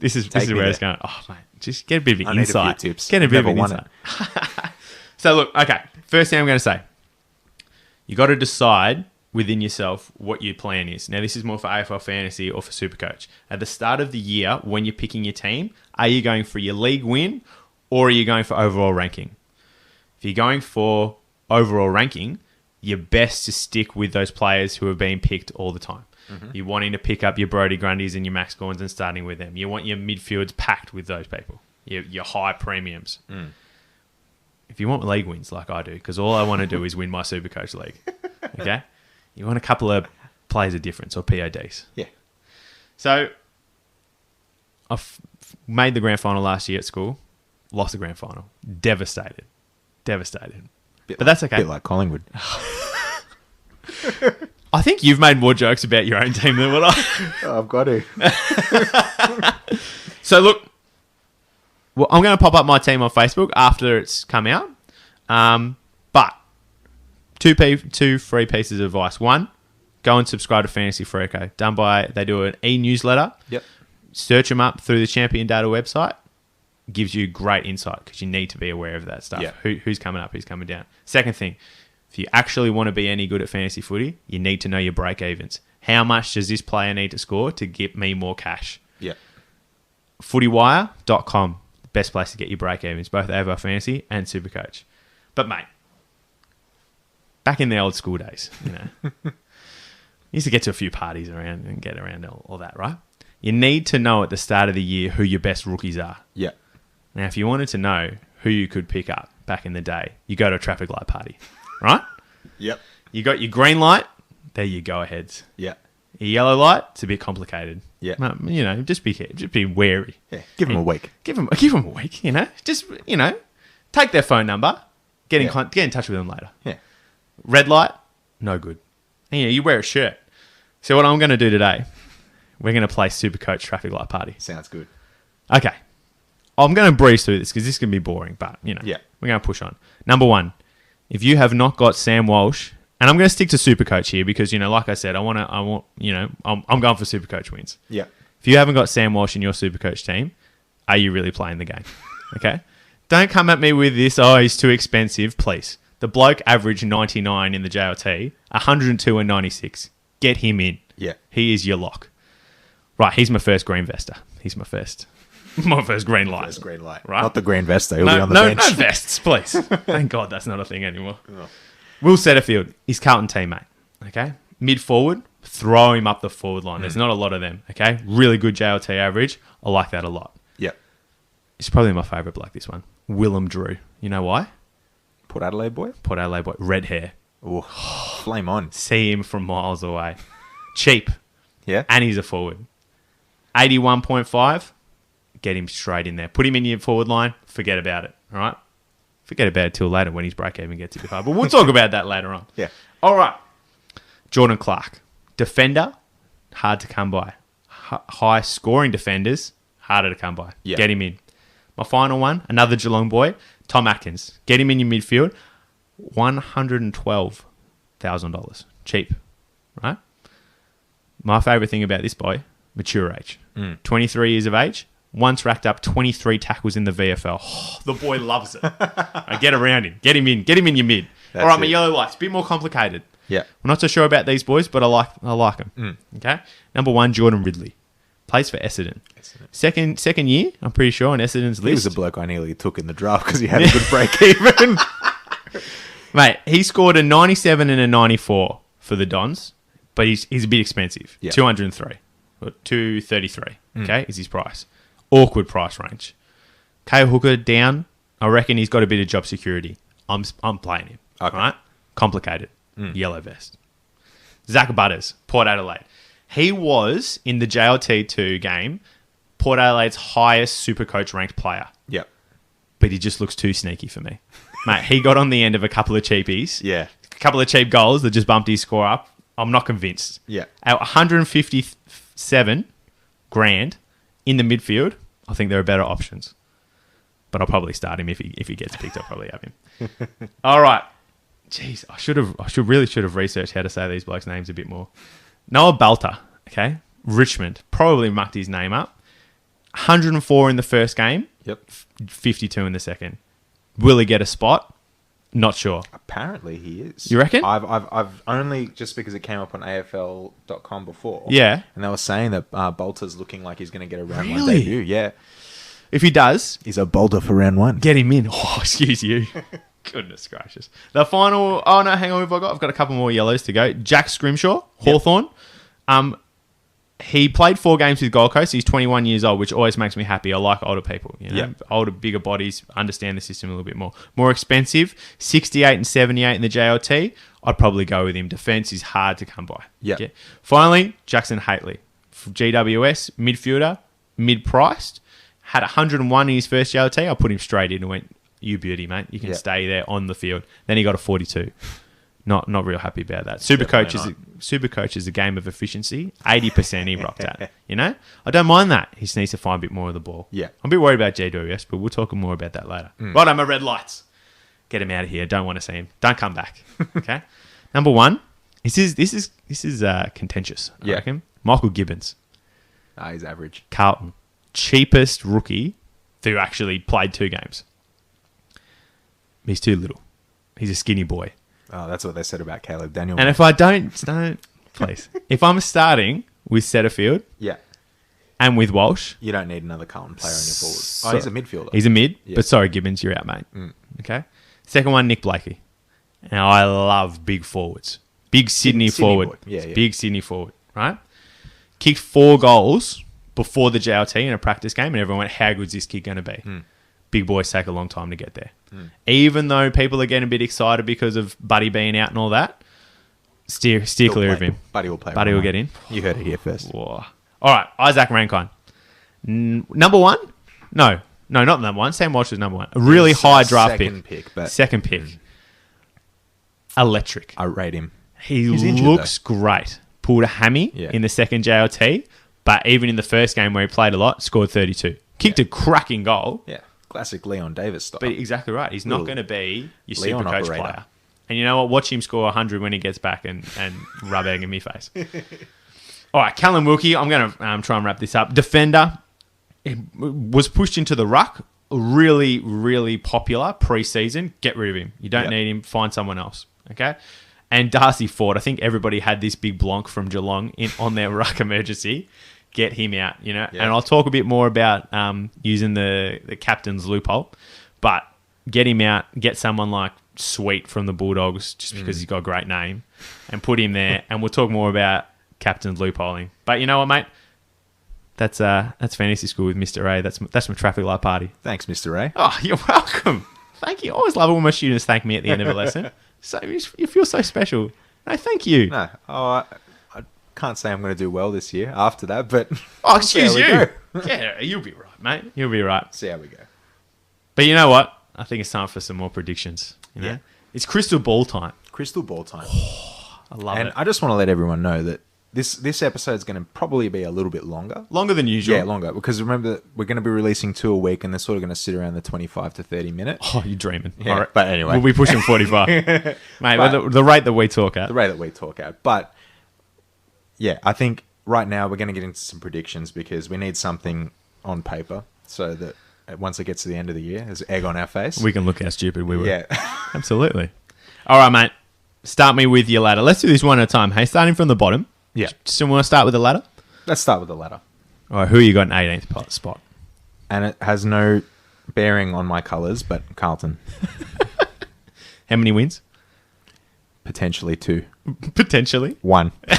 me where it's there. going. Oh, mate, just get a bit of I need a few insight. tips. Get a bit of Never an won insight. So look, okay. First thing I'm going to say, you got to decide within yourself what your plan is. Now, this is more for AFL Fantasy or for Supercoach. At the start of the year, when you're picking your team, are you going for your league win or are you going for overall ranking? If you're going for overall ranking, you're best to stick with those players who have been picked all the time. You're wanting to pick up your Brodie Grundys and your Max Gorns and starting with them. You want your midfields packed with those people, your high premiums. If you want league wins like I do, because all I want to do is win my Supercoach league, okay? You want a couple of players of difference or PODs. Yeah. So I've made the grand final last year at school, lost the grand final. Devastated. But that's okay. Bit like Collingwood. I think you've made more jokes about your own team than what I... Oh, I've got to. So look, well, I'm going to pop up my team on Facebook after it's come out. But two free pieces of advice. One, go and subscribe to Fantasy Freako. They do an e-newsletter. Yep. Search them up through the Champion Data website. Gives you great insight because you need to be aware of that stuff. Yeah. Who's coming up, who's coming down. Second thing, if you actually want to be any good at fantasy footy, you need to know your break-evens. How much does this player need to score to get me more cash? Yeah. Footywire.com, best place to get your break-evens, both AFL Fantasy and Supercoach. But, mate, back in the old school days, you used to get to a few parties around and get around all that, right? You need to know at the start of the year who your best rookies are. Yeah. Now, if you wanted to know who you could pick up back in the day, you go to a traffic light party, right? Yep. You got your green light, there you go aheads. Yeah. Your yellow light, it's a bit complicated. Yeah. Just be wary. Yeah. Give them a week. Give them a week, Just, take their phone number, get in touch with them later. Yeah. Red light, no good. And, you wear a shirt. So what I'm going to do today, we're going to play Supercoach Traffic Light Party. Sounds good. Okay. I'm going to breeze through this because this can be boring, but, Yeah. we're going to push on. Number one, if you have not got Sam Walsh, and I'm going to stick to Supercoach here because, like I said, I'm going for Supercoach wins. Yeah. If you haven't got Sam Walsh in your Supercoach team, are you really playing the game? Okay? Don't come at me with this, he's too expensive, please. The bloke averaged 99 in the JLT, 102 and 96. Get him in. Yeah. He is your lock. Right, he's my first Greenvester. He's my first. My first green light. First green light. Right? Not the green vest, though. He'll be No, on the no, bench. no vests, please. Thank God that's not a thing anymore. Will Setterfield, he's Carlton teammate. Okay, mid forward, throw him up the forward line. There's not a lot of them. Okay, really good JLT average. I like that a lot. Yep. It's probably my favourite bloke. This one, Willem Drew. You know why? Port Adelaide boy. Port Adelaide boy, red hair. Ooh, flame on. See him from miles away. Cheap, Yeah. and he's a forward. 81.5. Get him straight in there. Put him in your forward line. Forget about it. All right. Forget about it till later when his break even gets a bit hard. But we'll talk about that later on. Yeah. All right. Jordan Clark. Defender. Hard to come by. High scoring defenders. Harder to come by. Yeah. Get him in. My final one. Another Geelong boy. Tom Atkins. Get him in your midfield. $112,000. Cheap. Right? My favourite thing about this boy. Mature age. 23 years of age. Once racked up 23 tackles in the VFL. Oh, the boy loves it. Right, get around him. Get him in. Get him in your mid. That's All right, my it. yellow lights. A bit more complicated. Yeah. I'm not so sure about these boys, but I like them. Okay. Number 1, Jordan Ridley. Plays for Essendon. Second year, I'm pretty sure, on Essendon's list. He was a bloke I nearly took in the draft because he had a good break even. Mate, he scored a 97 and a 94 for the Dons, but he's a bit expensive. Yeah. 203. Or 233, okay, is his price. Awkward price range. Kale Hooker down. I reckon he's got a bit of job security. I'm playing him. Okay. Right? Complicated. Yellow vest. Zach Butters, Port Adelaide. He was, in the JLT2 game, Port Adelaide's highest Supercoach ranked player. Yep. But he just looks too sneaky for me. Mate, he got on the end of a couple of cheapies. Yeah. A couple of cheap goals that just bumped his score up. I'm not convinced. Yeah. At 157 grand in the midfield, I think there are better options. But I'll probably start him if he gets picked. I'll probably have him. All right. Jeez, I should have researched how to say these blokes' names a bit more. Noah Balta, okay, Richmond, probably mucked his name up. 104 in the first game. Yep. 52 in the second. Will he get a spot? Not sure. Apparently he is. You reckon? I've only just because it came up on AFL.com before. Yeah. And they were saying that Bolter's looking like he's going to get a round one Really? debut. Yeah. If he does, He's a Bolter for round one. get him in. Oh, excuse you. Goodness gracious. The final... Oh, no, hang on. I've got a couple more yellows to go. Jack Scrimshaw, Hawthorn. He played 4 games with Gold Coast. He's 21 years old, which always makes me happy. I like older people. You know? Yeah. Older, bigger bodies, understand the system a little bit more. More expensive, 68 and 78 in the JLT. I'd probably go with him. Defense is hard to come by. Yeah. Okay. Finally, Jackson Haitley. From GWS, midfielder, mid-priced. Had 101 in his first JLT. I put him straight in and went, you beauty, mate. You can Yeah. stay there on the field. Then he got a 42. Not real happy about that. Supercoach is a game of efficiency. 80% he rocked at. You know? I don't mind that. He just needs to find a bit more of the ball. Yeah. I'm a bit worried about JWS, but we'll talk more about that later. Right, I'm a red lights. Get him out of here. Don't want to see him. Don't come back. Okay? Number 1. This is contentious, I Yeah. reckon. Michael Gibbons. He's average. Carlton. Cheapest rookie who actually played 2 games. He's too little. He's a skinny boy. Oh, that's what they said about Caleb Daniel. And if I don't, please. If I'm starting with Setterfield yeah. and with Walsh, You don't need another Carlton player on your forward. So- Oh, he's a midfielder. he's a mid. Yeah. But sorry, Gibbons, you're out, mate. Okay. Second one, Nick Blakey. Now, I love big forwards. Big Sydney forward. boy. Yeah. Big Sydney forward, right? Kicked 4 goals before the JLT in a practice game, and everyone went, how good's this kid going to be? Big boys take a long time to get there. Even though people are getting a bit excited because of Buddy being out and all that, steer clear of him. Buddy will play. Buddy round will one. get in. You heard it here first. Whoa. All right, Isaac Rankine. Number 1? No, not number 1. Sam Walsh was number 1. A really He's, high draft second pick, but Second pick. Electric. I rate him. He injured, looks great. Pulled a hammy Yeah. in the second JLT, but even in the first game where he played a lot, scored 32. Kicked a cracking goal, Yeah. Classic Leon Davis style. but exactly right. He's not Little going to be your Leon Supercoach operator. player. And you know what? Watch him score 100 when he gets back and rub egg in me face. All right, Callum Wilkie. I'm going to try and wrap this up. Defender. It was pushed into the ruck. Really, really popular pre-season. Get rid of him. You don't Yep. need him. Find someone else. Okay? And Darcy Ford. I think everybody had this big blonk from Geelong on their ruck emergency. get him out, Yeah. And I'll talk a bit more about using the captain's loophole, but get him out, get someone like Sweet from the Bulldogs just because he's got a great name and put him there, and we'll talk more about captain's loopholing. But you know what, mate? That's fantasy school with Mr. A. That's my traffic light party. Thanks, Mr. A. Oh, you're welcome. Thank you. I always love it when my students thank me at the end of a lesson. So you feel so special. No, thank you. No, I can't say I'm going to do well this year after that, but Oh, excuse there we you. go. Yeah, you'll be right, mate. You'll be right. See how we go. But you know what? I think it's time for some more predictions. Yeah. It's crystal ball time. Crystal ball time. I love And it. I just want to let everyone know that this episode is going to probably be a little bit longer. Longer than usual. Yeah, longer. Because remember, we're going to be releasing 2 a week, and they're sort of going to sit around the 25 to 30 minute. Oh, you're dreaming. Yeah, All right. but anyway. We'll be pushing 45. Mate, But- the rate that we talk at. The rate that we talk at. But yeah, I think right now we're going to get into some predictions because we need something on paper so that once it gets to the end of the year, there's egg on our face. We can look how stupid we were. Yeah. Absolutely. All right, mate. Start me with your ladder. Let's do this one at a time. Hey, starting from the bottom. Yeah. Still want to start with the ladder? Let's start with the ladder. All right, who you got in 18th spot? And it has no bearing on my colours, but Carlton. How many wins? Potentially 2. Potentially. 1. All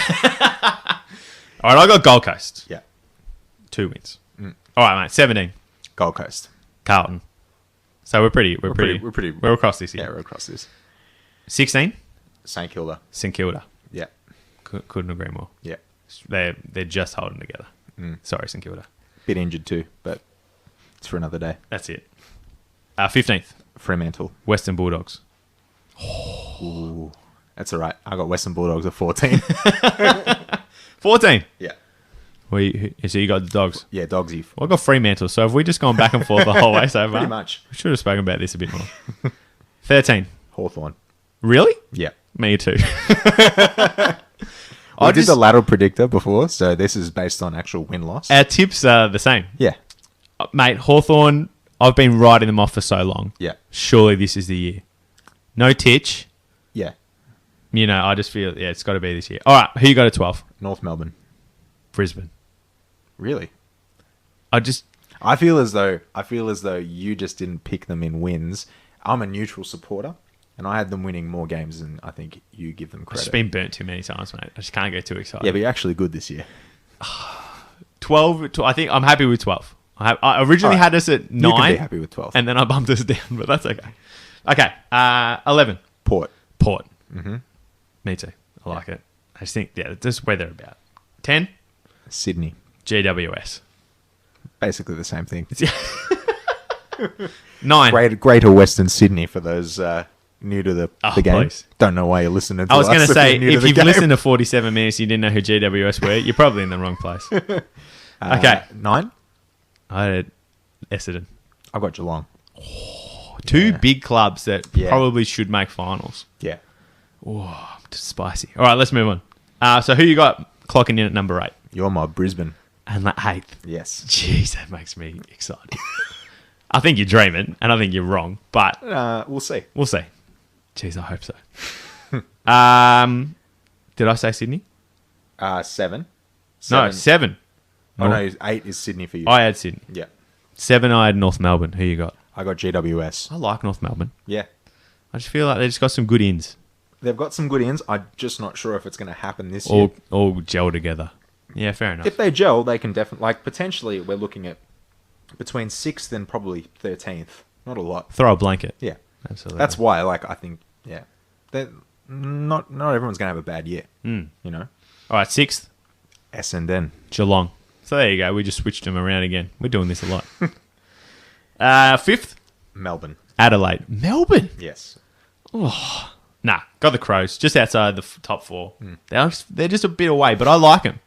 right, I got Gold Coast. Yeah. 2 wins. All right, mate. 17. Gold Coast. Carlton. So we're pretty. We're across this year. Yeah, we're across this. 16. St Kilda. St Kilda. Yeah. Couldn't agree more. Yeah. They're just holding together. Sorry, St Kilda. Bit injured too, but it's for another day. That's it. 15th. Fremantle. Western Bulldogs. Ooh. That's all right. I got Western Bulldogs at 14. 14. Yeah. So you got the Dogs. Yeah, Dogsy. Well, I got Fremantle. So have we just gone back and forth the whole way so far? Pretty much. We should have spoken about this a bit more. 13. Hawthorn. Really? Yeah. Me too. I did the lateral predictor before, so this is based on actual win-loss. Our tips are the same. Yeah. Mate, Hawthorn, I've been writing them off for so long. Yeah. Surely this is the year. No titch. Yeah. I just feel, it's got to be this year. All right, who you got at 12? North Melbourne. Brisbane. Really? I feel as though you just didn't pick them in wins. I'm a neutral supporter, and I had them winning more games than I think you give them I've credit. just been burnt too many times, mate. I just can't get too excited. Yeah, but you're actually good this year. 12, I think I'm happy with 12. I originally had us at 9. You can be happy with 12. And then I bumped us down, but that's okay. Okay, 11. Port. Mm-hmm. Me too. I like it. I just think, just where they're about. 10. Sydney. GWS. Basically the same thing. 9. Greater Western Sydney for those new to the game. Please. Don't know why you're listening to I was us going to say, you're new if the you've game. listened to 47 minutes and you didn't know who GWS were, you're probably in the wrong place. Okay. 9. I had Essendon. I've got Geelong. Two big clubs that Yeah. probably should make finals. Yeah. Oh, just spicy. All right, let's move on. So who you got clocking in at number 8? You're my Brisbane. And that 8th. Yes. Jeez, that makes me excited. I think you're dreaming, and I think you're wrong, but We'll see. we'll see. Jeez, I hope so. Did I say Sydney? 7. No, 7. Oh, no, 8 is Sydney for you. I had Sydney. Yeah. 7, I had North Melbourne. Who you got? I got GWS. I like North Melbourne. Yeah. I just feel like they just got some good ins. They've got some good ins. I'm just not sure if it's going to happen this year. All gel together. Yeah, fair enough. If they gel, they can definitely... potentially, we're looking at between 6th and probably 13th. Not a lot. Throw a blanket. Yeah. Absolutely. That's why, I think, yeah. Not everyone's going to have a bad year. You know? All right, 6th, Essendon. Geelong. So there you go. We just switched them around again. We're doing this a lot. 5th, Melbourne. Adelaide. Melbourne? Yes. Nah, got the Crows. Just outside the top 4. They're just a bit away, but I like them.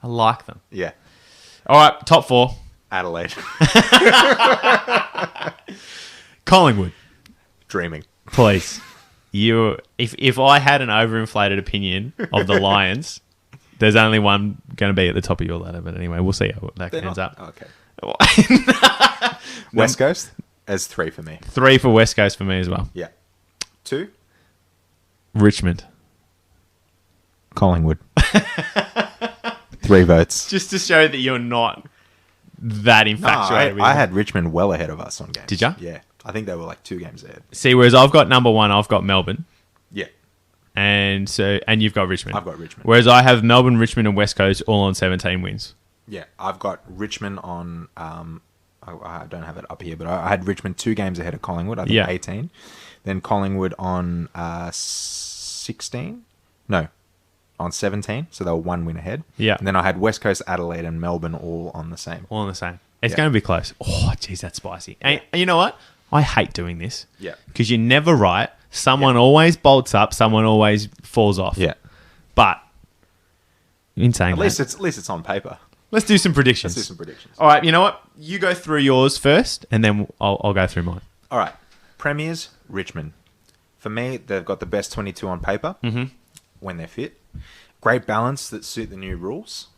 I like them. Yeah. All right, top 4. Adelaide. Collingwood. Dreaming. Please. If I had an overinflated opinion of the Lions, there's only one going to be at the top of your ladder. But anyway, we'll see how that ends up. Okay. West Coast as 3 for me. 3 for West Coast for me as well. Yeah. 2. Richmond. Collingwood. 3 votes. Just to show that you're not that infatuated with I them. had Richmond well ahead of us on games. Did ya? Yeah. I think they were like 2 games ahead. See, whereas I've got number 1, I've got Melbourne. Yeah. And you've got Richmond. I've got Richmond. Whereas I have Melbourne, Richmond, and West Coast all on 17 wins. Yeah. I've got Richmond on... I don't have it up here, but I had Richmond 2 games ahead of Collingwood. I think 18. Then Collingwood on 16? No, on 17. So they were 1 win ahead. Yeah. And then I had West Coast, Adelaide, and Melbourne all on the same. All on the same. It's going to be close. Oh, geez, that's spicy. And you know what? I hate doing this. Yeah. Because you're never right. Someone always bolts up. Someone always falls off. Yeah. But in saying At least it's on paper. let's do some predictions. Let's do some predictions. All right. You know what? You go through yours first, and then I'll go through mine. All right. Premiers, Richmond. For me, they've got the best 22 on paper when they're fit. Great balance that suit the new rules.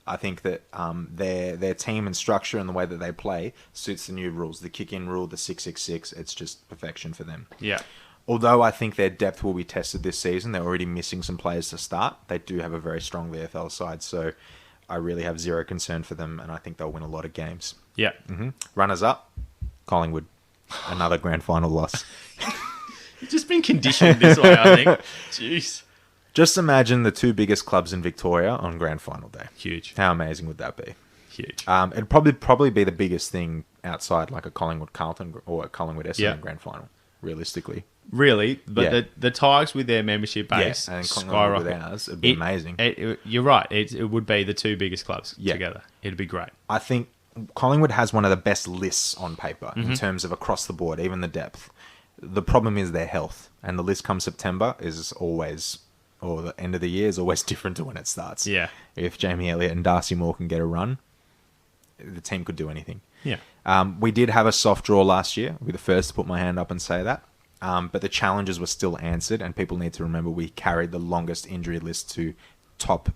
I think that their team and structure and the way that they play suits the new rules. The kick-in rule, the 666, it's just perfection for them. Yeah. Although I think their depth will be tested this season, they're already missing some players to start. They do have a very strong VFL side, so I really have zero concern for them, and I think they'll win a lot of games. Yeah. Runners up, Collingwood. Another grand final loss. You've just been conditioned this way, I think. Jeez. Just imagine the 2 biggest clubs in Victoria on grand final day. Huge. How amazing would that be? Huge. It'd probably be the biggest thing outside like a Collingwood Carlton or a Collingwood Essendon grand final, realistically. Really, but the Tigers with their membership base and Collingwood skyrocket. with ours, it'd be amazing. You're right. It would be the 2 biggest clubs together. It'd be great. I think Collingwood has one of the best lists on paper in terms of across the board, even the depth. The problem is their health, and the list come September is always, or the end of the year is always different to when it starts. Yeah. If Jamie Elliott and Darcy Moore can get a run, the team could do anything. Yeah. We did have a soft draw last year. We're the first to put my hand up and say that. But the challenges were still answered, and people need to remember we carried the longest injury list to top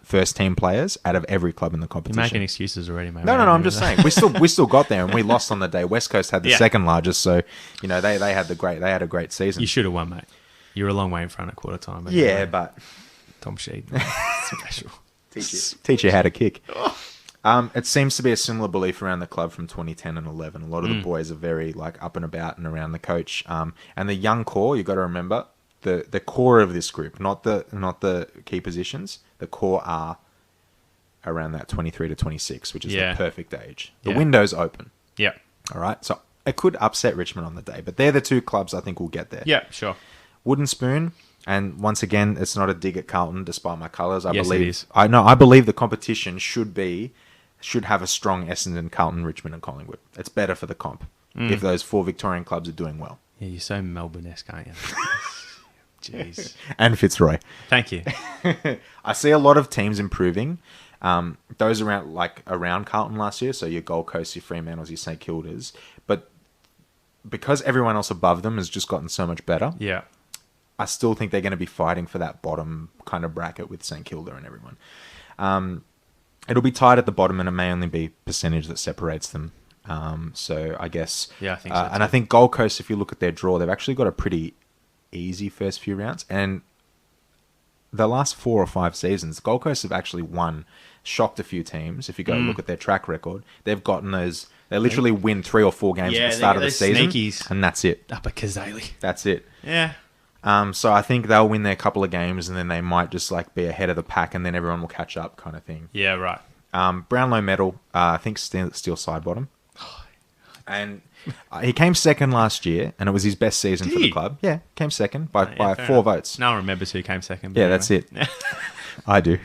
first team players out of every club in the competition. You're making excuses already, mate. No, I'm just saying we still got there, and we lost on the day. West Coast had the second largest, so they had a great season. You should have won, mate. You were a long way in front at quarter time. But Tom Sheed, special. Teach you how to kick. It seems to be a similar belief around the club from 2010 and 11. A lot of the boys are very up and about and around the coach. And the young core, you got to remember the core of this group, not the key positions. The core are around that 23 to 26, which is the perfect age. The window's open. Yeah. All right. So it could upset Richmond on the day, but they're the 2 clubs I think will get there. Yeah, sure. Wooden spoon. And once again, it's not a dig at Carlton, despite my colours. I Yes, believe it is. I believe the competition should have a strong Essendon, Carlton, Richmond, and Collingwood. It's better for the comp if those 4 Victorian clubs are doing well. Yeah, you're so Melbourne-esque, aren't you? Jeez. And Fitzroy. Thank you. I see a lot of teams improving. Those around Carlton last year, so your Gold Coast, your Fremantles, your St Kildas, but because everyone else above them has just gotten so much better. Yeah. I still think they're going to be fighting for that bottom kind of bracket with St Kilda and everyone. It'll be tight at the bottom, and it may only be percentage that separates them. So I guess... Yeah, I think so. And I think Gold Coast, if you look at their draw, they've actually got a pretty easy first few rounds. And the last 4 or 5 seasons, Gold Coast have actually shocked a few teams. If you go look at their track record, they've gotten those... They literally win 3 or 4 games at the start of the season. Sneakies. And that's it. Up a Kazali. That's it. Yeah. So I think they'll win their couple of games, and then they might just be ahead of the pack, and then everyone will catch up, kind of thing. Yeah, right. Brownlow medal, I think steel side bottom, and he came second last year, and it was his best season for the club. Yeah, came second by 4 votes. No one remembers who came second. Yeah, that's it. I do.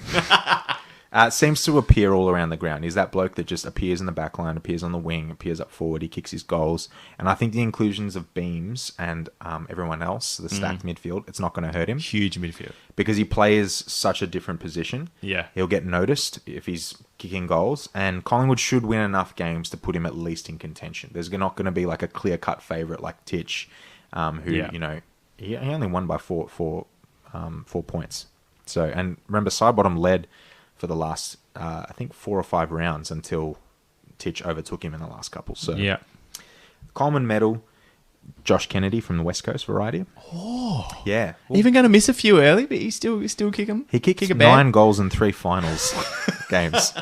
Seems to appear all around the ground. He's that bloke that just appears in the back line, appears on the wing, appears up forward. He kicks his goals. And I think the inclusions of Beams and everyone else, the stacked midfield, it's not going to hurt him. Huge midfield. Because he plays such a different position. Yeah. He'll get noticed if he's kicking goals. And Collingwood should win enough games to put him at least in contention. There's not going to be a clear-cut favourite like Titch, who, he only won by 4 points. So, and remember, Sidebottom led for the last, I think, 4 or 5 rounds until Titch overtook him in the last couple. So, yeah. Coleman medal, Josh Kennedy from the West Coast variety. Oh. Yeah. Even going to miss a few early, but he still kick him. He kicked kick a 9 goals in 3 finals. games.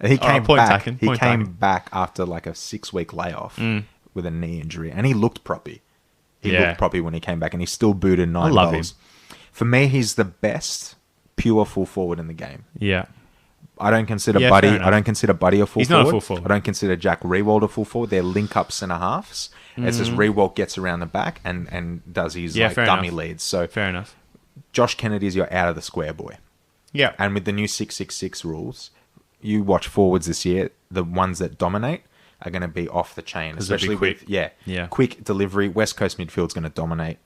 And he came point back. taken, He point came taken. back after like a 6-week layoff with a knee injury, and he looked proppy. He Yeah. looked proppy when he came back, and he still booted 9 love goals. For me, he's the best pure full forward in the game. Yeah. I don't consider Yeah, Buddy. fair enough. I don't consider Buddy a full He's forward. not a full forward. I don't consider Jack Rewald a full forward. They're link up centre halves. It's just Rewald gets around the back and does his Yeah, like fair dummy enough. leads. So Fair enough. Josh Kennedy's your out of the square boy. Yeah. And with the new 666 rules, you watch forwards this year, the ones that dominate are going to be off the chain, 'Cause they'll be especially quick. with Yeah. quick delivery. West Coast midfield's going to dominate.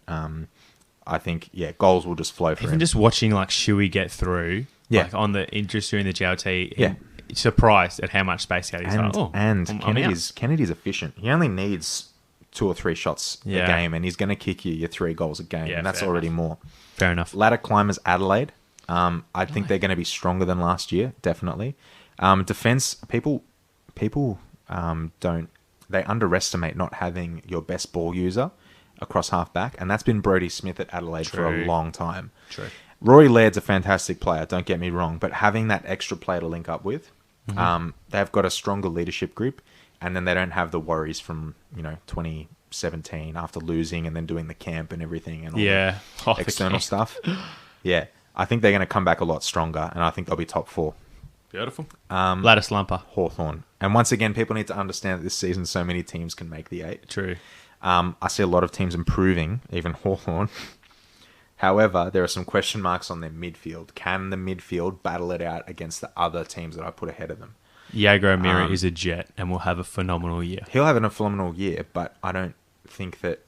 I think goals will just flow for Even him. just watching like Shuey get through, Yeah. like on the just during the GLT, Yeah. surprised at how much space he had. He's like, and I'm out. Kennedy's efficient. He only needs 2 or 3 shots Yeah. a game, and he's going to kick you your 3 goals a game, Yeah, and that's fair already enough. more. Fair enough. Ladder climbers Adelaide. I think they're going to be stronger than last year, definitely. Defense people don't they underestimate not having your best ball user across half back, and that's been Brodie Smith at Adelaide for a True. long time. True. Rory Laird's a fantastic player, don't get me wrong, but having that extra player to link up with, they've got a stronger leadership group, and then they don't have the worries from 2017 after losing and then doing the camp and everything and all Yeah. the external stuff. Yeah, I think they're going to come back a lot stronger, and I think they'll be top 4. Beautiful. Ladder slumper. Hawthorn. And once again, people need to understand that this season so many teams can make the 8. True. I see a lot of teams improving, even Hawthorn. However, there are some question marks on their midfield. Can the midfield battle it out against the other teams that I put ahead of them? Jago Mira is a jet and will have a phenomenal year. He'll have a phenomenal year, but I don't think that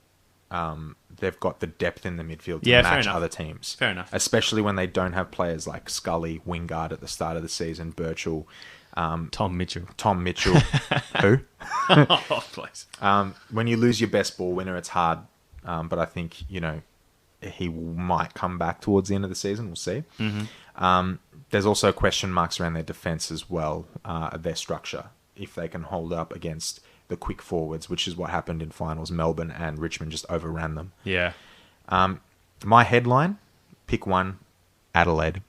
they've got the depth in the midfield to Yeah, fair match enough. other teams. Fair enough. Especially when they don't have players like Scully, Wingard at the start of the season, Birchall, Tom Mitchell. Tom Mitchell. Who? Oh, please. When you lose your best ball winner, it's hard. But I think, he might come back towards the end of the season. We'll see. There's also question marks around their defense as well, their structure, if they can hold up against the quick forwards, which is what happened in finals. Melbourne and Richmond just overran them. Yeah. My headline, pick 1, Adelaide.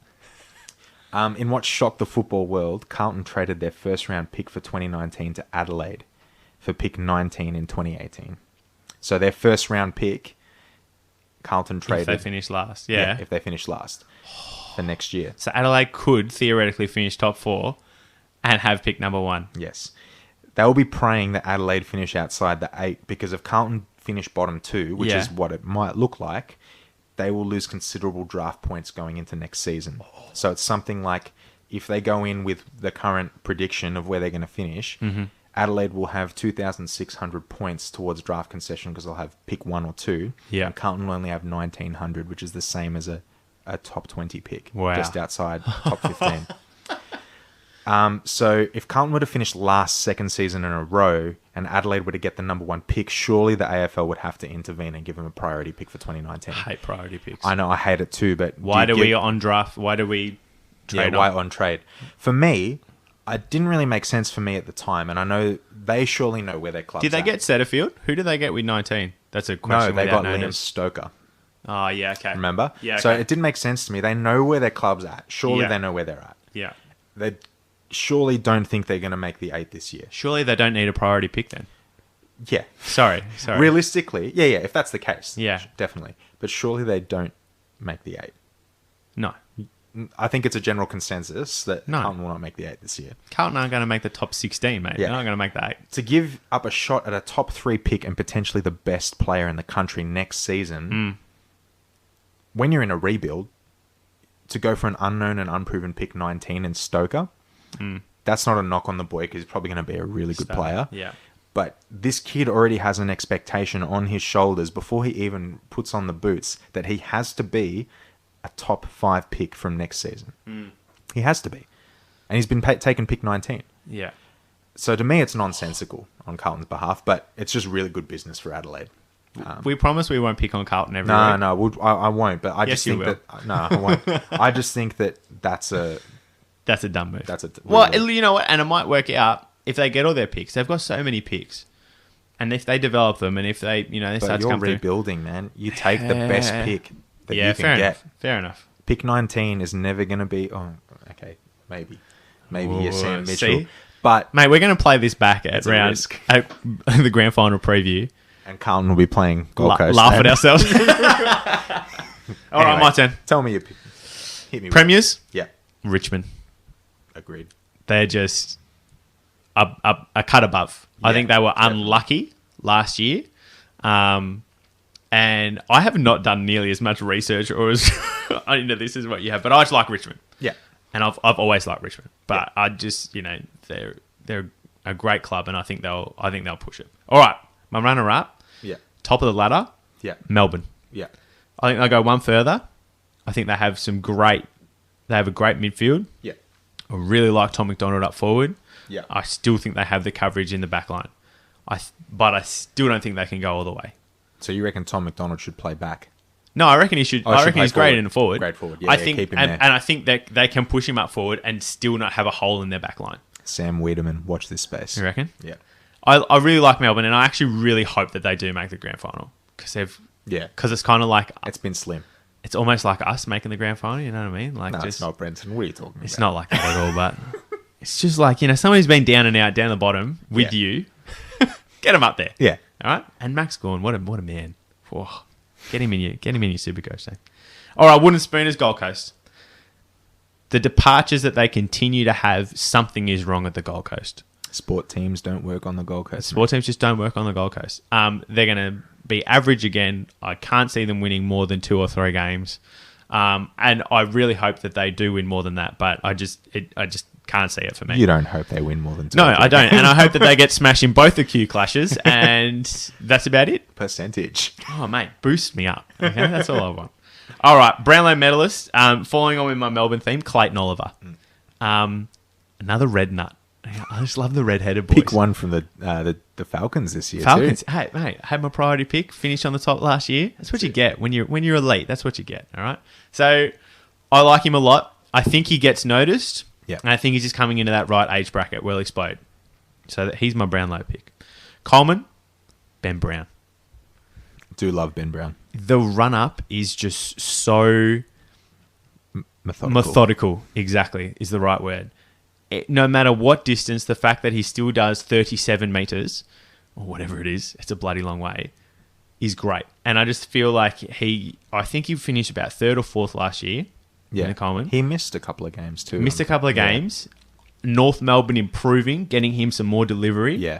In what shocked the football world, Carlton traded their first round pick for 2019 to Adelaide for pick 19 in 2018. So their first round pick, Carlton traded. If they finish last. Yeah. if they finish last for next year. So Adelaide could theoretically finish top 4 and have pick number 1. Yes. They'll be praying that Adelaide finish outside the 8, because if Carlton finish bottom 2, which Yeah. is what it might look like, they will lose considerable draft points going into next season. So it's something like, if they go in with the current prediction of where they're going to finish, Adelaide will have 2,600 points towards draft concession because they'll have pick 1 or 2. Yeah. And Carlton will only have 1,900, which is the same as a top 20 pick. Wow. Just outside top 15. So if Carlton were to finish last second season in a row and Adelaide were to get the number 1 pick, surely the AFL would have to intervene and give them a priority pick for 2019. I hate priority picks. I know, I hate it too, but... Why do we on draft? Why do we trade why on? on trade? For me, it didn't really make sense for me at the time, and I know they surely know where their club's Did they at. get Setterfield? Who did they get with 19? That's a No, question. they without got Liam notice. Stoker, Oh, yeah, okay. remember? Yeah, So okay. it didn't make sense to me. They know where their club's at. Surely Yeah. they know where they're at. Yeah. They surely don't think they're going to make the 8 this year. Surely they don't need a priority pick then. Yeah. Sorry. Realistically, yeah, if that's the case. Yeah. Definitely. But surely they don't make the 8. No. I think it's a general consensus that No. Carlton will not make the 8 this year. Carlton aren't going to make the top 16, mate. Yeah. They're not going to make the 8. To give up a shot at a top 3 pick and potentially the best player in the country next season, when you're in a rebuild, to go for an unknown and unproven pick 19 in Stoker, that's not a knock on the boy because he's probably going to be a really good player. Yeah. But this kid already has an expectation on his shoulders before he even puts on the boots that he has to be a top 5 pick from next season. He has to be. And he's been taken pick 19. Yeah. So to me, it's nonsensical on Carlton's behalf, but it's just really good business for Adelaide. We promise we won't pick on Carlton every No, week. no, I won't. But I Yes, just you think will. that no, I won't. I just think that that's a That's a dumb move. really- Well, you know what? And it might work out if they get all their picks. They've got so many picks. And if they develop them and if they, they But start to you're come through. rebuilding, man. You take the best pick that Yeah, you fair can enough. get. Fair enough. Pick 19 is never going to be. Oh, okay, maybe. maybe a Sam Ooh, Mitchell. see? But Mate, we're going to play this back at It's a round risk. at the grand final preview. and Carlton will be playing Gold Coast. Laugh at and- ourselves. All right, Anyway, my turn. Tell me your pick. Hit me. Premiers, Yeah, Richmond. agreed. They're just a cut above. I Yeah, think they were definitely. unlucky last year. And I have not done nearly as much research or as I know this is what you have, but I just like Richmond. Yeah, And I've always liked Richmond. But I just, they're a great club and I think they'll push it. All right, my runner up, yeah, top of the ladder, yeah, Melbourne. yeah. I think they'll go one further. I think they have a great midfield. Yeah. I really like Tom McDonald up forward. Yeah. I still think they have the coverage in the back line. But I still don't think they can go all the way. So you reckon Tom McDonald should play back? No, I reckon he should. Oh, I should reckon play he's great forward. in the forward. Great forward. Yeah, I yeah, think, keep him and, there. and I think that they can push him up forward and still not have a hole in their back line. Sam Wiedemann, watch this space. You reckon? Yeah. I really like Melbourne, and I actually really hope that they do make the grand final because Yeah. it's kind of like It's been slim. it's almost like us making the grand final. You know what I mean? Like No, just it's not, Brenton. What are you talking it's about? not like that at all. But it's just like someone who's been down and out, down the bottom with Yeah. you. Get him up there. Yeah. All right. And Max Gawn, what a man. Oh, get him in your Supercoach thing. All right, Wooden Spooners, Gold Coast. The departures that they continue to have, something is wrong at the Gold Coast. Sport teams don't work on the Gold Coast. Sport teams just don't work on the Gold Coast. They're going to be average again. I can't see them winning more than 2 or 3 games. And I really hope that they do win more than that, but I just can't see it for me. You don't hope they win more than 2 No, I don't. And I hope that they get smashed in both the Q clashes, and that's about it. Percentage. Oh, mate, boost me up. Okay, that's all I want. All right, Brownlow medalist. Following on with my Melbourne theme, Clayton Oliver. Another red nut. I just love the red-headed boys. Pick one from the Falcons this year Falcons. too. Hey, mate, I had my priority pick. Finished on the top last year. That's what you get when you're elite. That's what you get. All right. So I like him a lot. I think he gets noticed. Yeah. And I think he's just coming into that right age bracket where he'll explode. So he's my Brownlow pick. Coleman, Ben Brown. Do love Ben Brown. The run-up is just so methodical. Exactly, is the right word. No matter what distance, the fact that he still does 37 meters, or whatever it is, it's a bloody long way, is great. And I just feel like I think he finished about 3rd or 4th last year in Yeah. the Coleman. He missed a couple of games too. Missed a couple of Yeah. games. North Melbourne improving, getting him some more delivery. Yeah.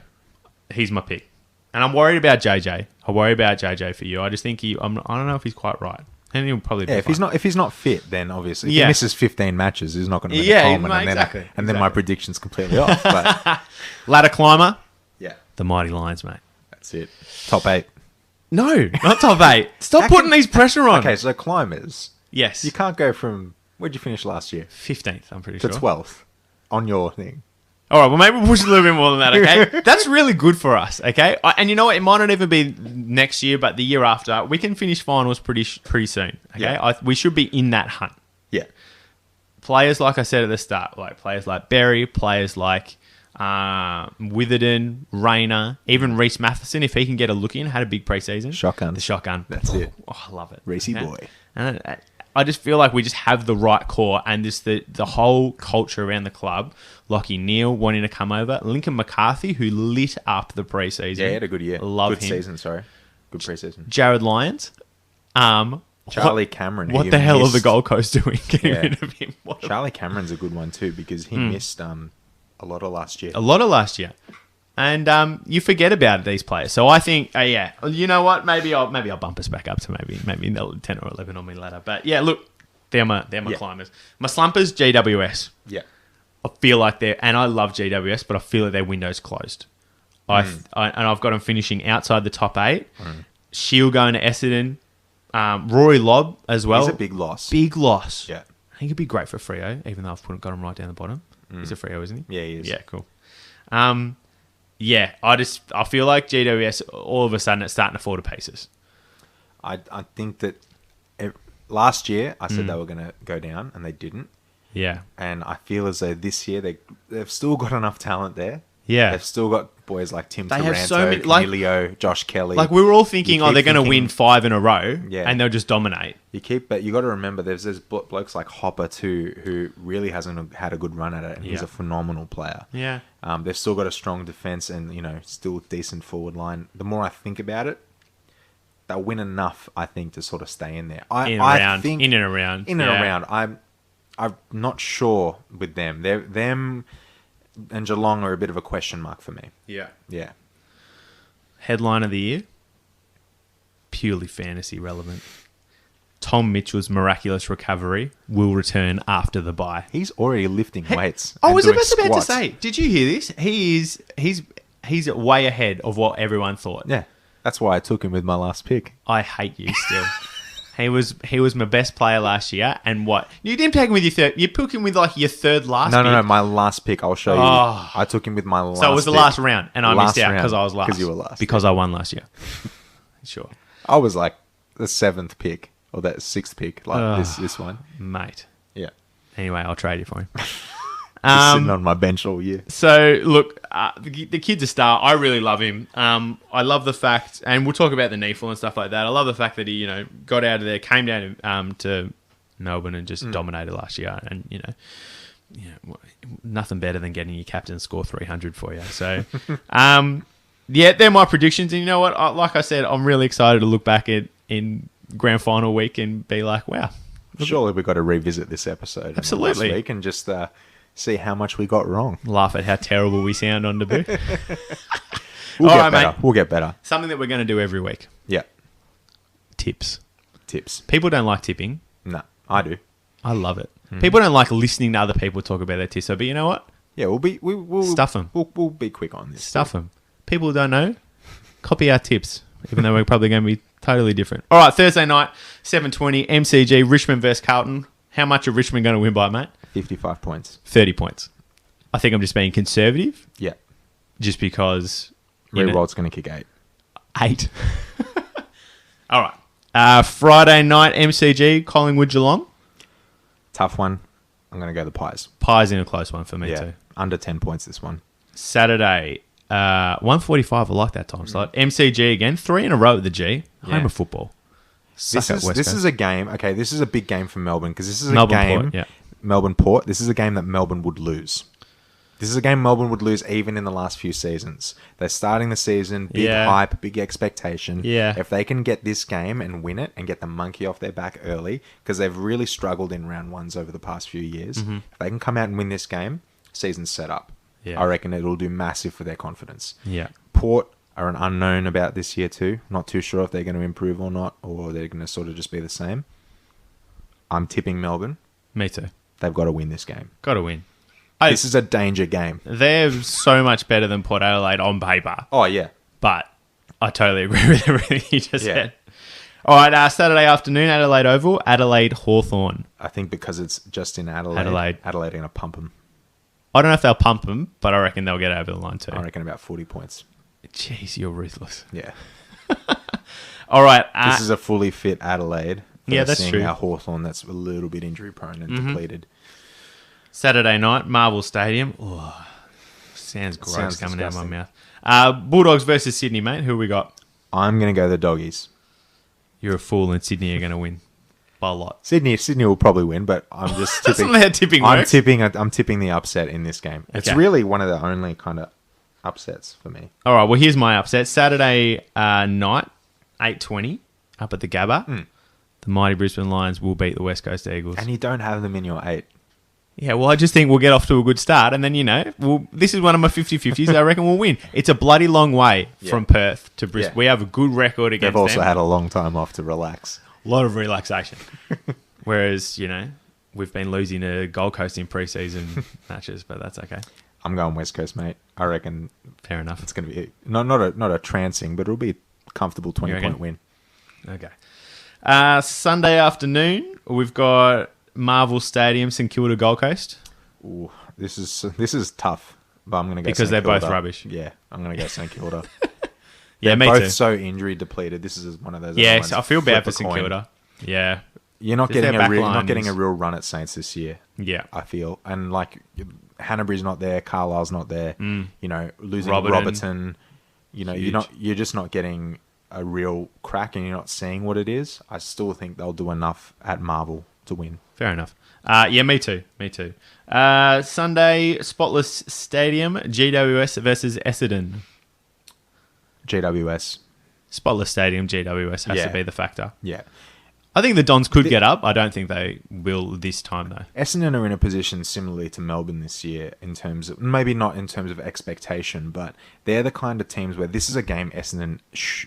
He's my pick. And I'm worried about JJ. I worry about JJ for you. I just think I don't know if he's quite right. And he'll probably be Yeah, fine. if he's not fit, then obviously if Yeah. he misses 15 matches, he's not going to win Yeah, a Coleman, mate, and then exactly, and then my exactly. prediction's completely off. But Ladder climber, yeah, the Mighty Lions, mate. that's it. Top 8. No, not top 8. Stop How putting can- these pressure on. Okay, so climbers, Yes. you can't go from where'd you finish last year 15th, I'm pretty to sure. 12th on your thing. All right, well, maybe we'll push a little bit more than that, okay? That's really good for us, okay? And you know what? It might not even be next year, but the year after. We can finish finals pretty soon, okay? Yeah. We should be in that hunt. Yeah, Players, like I said at the start, like players like Berry, players like Witherden, Rayner, even Reece Matheson, if he can get a look in, had a big preseason. Shotgun. The shotgun. That's it. Oh, I love it. Reece boy. And I just feel like we just have the right core and just the whole culture around the club. Lockie Neal wanting to come over. Lincoln McCarthy, who lit up the preseason. Yeah, he had a good year. Love good him. season. Sorry, good preseason. Jared Lyons. Charlie Cameron. What who the hell are the missed- Gold Coast doing getting Yeah. rid of him? Charlie Cameron's a good one too because he missed a lot of last year. A lot of last year. And you forget about these players. So I think, yeah, you know what? Maybe I'll bump us back up to maybe 10 or 11 on me ladder. But yeah, look, they're my Yeah. climbers. My slumpers, GWS. Yeah. I feel like and I love GWS, but I feel like their window's closed. And I've got them finishing outside the top 8. Shield going to Essendon. Rory Lobb as well. He's a big loss. Big loss. Yeah. I think it'd be great for Freo, even though I've got him right down the bottom. He's a Freo, isn't he? Yeah, he is. Yeah, cool. Yeah, I feel like GWS all of a sudden it's starting to fall to pieces. I think that last year I said they were going to go down and they didn't. Yeah. And I feel as though this year they've still got enough talent there. Yeah. They've still got boys like Tim They Taranto, have so many, like, Camilio, Josh Kelly. Like, we were all thinking, You keep they're going to thinking- win 5 in a row, Yeah. and they'll just dominate. But you got to remember, there's blokes like Hopper too, who really hasn't had a good run at it. And he's Yeah. a phenomenal player. Yeah. They've still got a strong defense and still decent forward line. The more I think about it, they'll win enough, I think, to sort of stay in there. In and around. In and around. I'm not sure with them. Them and Geelong are a bit of a question mark for me. Yeah. Yeah. Headline of the year, purely fantasy relevant. Tom Mitchell's miraculous recovery will return after the bye. He's already lifting weights. I and was doing about to squats. say, did you hear this? He's way ahead of what everyone thought. Yeah. That's why I took him with my last pick. I hate you still. He was my best player last year, and what? You didn't take him with your third. You took him with like your third last. No, pick. my last pick. I'll show you. Oh. I took him with my last. So it was the pick. last round, and I Last missed out round, because I was last. 'cause you were last. Because I won last year. Sure, I was like the 7th pick or that 6th pick, like this one. mate. Yeah, Anyway, I'll trade you for him. just sitting on my bench all year. So, look, the kid's a star. I really love him. I love the fact, and we'll talk about the knee fall and stuff like that. I love the fact that he, got out of there, came down to Melbourne and just dominated last year. And, nothing better than getting your captain to score 300 for you. So, yeah, they're my predictions. And you know what? Like I said, I'm really excited to look back in grand final week and be like, wow. Surely we've got to revisit this episode. Absolutely. Last week and just see how much we got wrong. Laugh at how terrible we sound on debut. We'll All get right, better. mate. We'll get better. Something that we're going to do every week. Yeah. Tips. Tips. People don't like tipping. No, I do. I love it. People don't like listening to other people talk about their tips. So, but you know what? Yeah, we'll Stuff them. We'll be quick on this. Stuff them. People don't know. Copy our tips, even though we're probably going to be totally different. All right, Thursday night, 7:20, MCG, Richmond versus Carlton. How much are Richmond going to win by, mate? 55 points. 30 points. I think I'm just being conservative, Yeah. just because... Rewald's going to kick 8. 8. All right. Friday night, MCG, Collingwood, Geelong. Tough one. I'm going to go the Pies. Pies in a close one for me Yeah. too. Under 10 points this one. Saturday, 1:45. I like that time slot. MCG again, 3 in a row at the G. Home Yeah. of football. Suck at West This Coast. is a game. Okay, this is a big game for Melbourne because this is a Melbourne game. Port, yeah. Melbourne Port. This is a game that Melbourne would lose. This is a game Melbourne would lose even in the last few seasons. They're starting the season, big Yeah. hype, big expectation. Yeah. If they can get this game and win it and get the monkey off their back early, because they've really struggled in round ones over the past few years. If they can come out and win this game, season's set up. Yeah. I reckon it'll do massive for their confidence. Yeah. Port are an unknown about this year too. Not too sure if they're going to improve or not, or they're going to sort of just be the same. I'm tipping Melbourne. Me too. They've got to win this game. Got to win. This is a danger game. They're so much better than Port Adelaide on paper, Oh, yeah. but I totally agree with everything you just Yeah. said. All right, Saturday afternoon, Adelaide Oval, Adelaide Hawthorn. I think because it's just in Adelaide. Adelaide. Adelaide are going to pump them. I don't know if they'll pump them, but I reckon they'll get over the line too. I reckon about 40 points. Jeez, you're ruthless. Yeah. All right. This is a fully fit Adelaide. Yeah, that's versus true. Our Hawthorn that's a little bit injury prone and depleted. Saturday night, Marvel Stadium. Oh, sounds gross Sounds coming disgusting. out of my mouth. Bulldogs versus Sydney, mate. Who we got? I'm going to go the Doggies. You're a fool, and Sydney are going to win by a lot. Sydney will probably win, but I'm just That's tipping. not how tipping I'm works. tipping the upset in this game. It's Okay. really one of the only kind of upsets for me. All right, well, here's my upset. Saturday night, 8:20, up at the Gabba. The mighty Brisbane Lions will beat the West Coast Eagles. And you don't have them in your 8. Yeah, well, I just think we'll get off to a good start. And then, this is one of my 50-50s. I reckon we'll win. It's a bloody long way from Perth to Brisbane. Yeah. We have a good record against They've also them. had a long time off to relax. A lot of relaxation. Whereas, we've been losing to Gold Coast in pre-season matches, but that's okay. I'm going West Coast, mate. I reckon Fair enough. it's going to be not a trancing, but it'll be a comfortable 20-point win. Okay. Sunday afternoon, we've got Marvel Stadium, St Kilda, Gold Coast. Ooh, this is tough, but I'm going to go Because St they're both Kilda. rubbish. Yeah, I'm going to go St Kilda. Yeah, me Both too. so injury depleted. This is one of those. Yeah, other ones. I feel bad Flip for a St coin. Kilda. Yeah. You're not Just getting their a real, back line not getting is- a real run at Saints this year. Yeah. I feel, and like Hanbury's not there, Carlisle's not there. You know, losing Robertson, you know, you're just not getting a real crack, and you're not seeing what it is. I still think they'll do enough at Marvel to win. Fair enough. Yeah, me too. Sunday, Spotless Stadium, GWS versus Essendon. GWS. Spotless Stadium, GWS has to be the factor. Yeah. I think the Dons could get up. I don't think they will this time, though. Essendon are in a position similarly to Melbourne this year in terms of, maybe not in terms of expectation, but they're the kind of teams where this is a game Essendon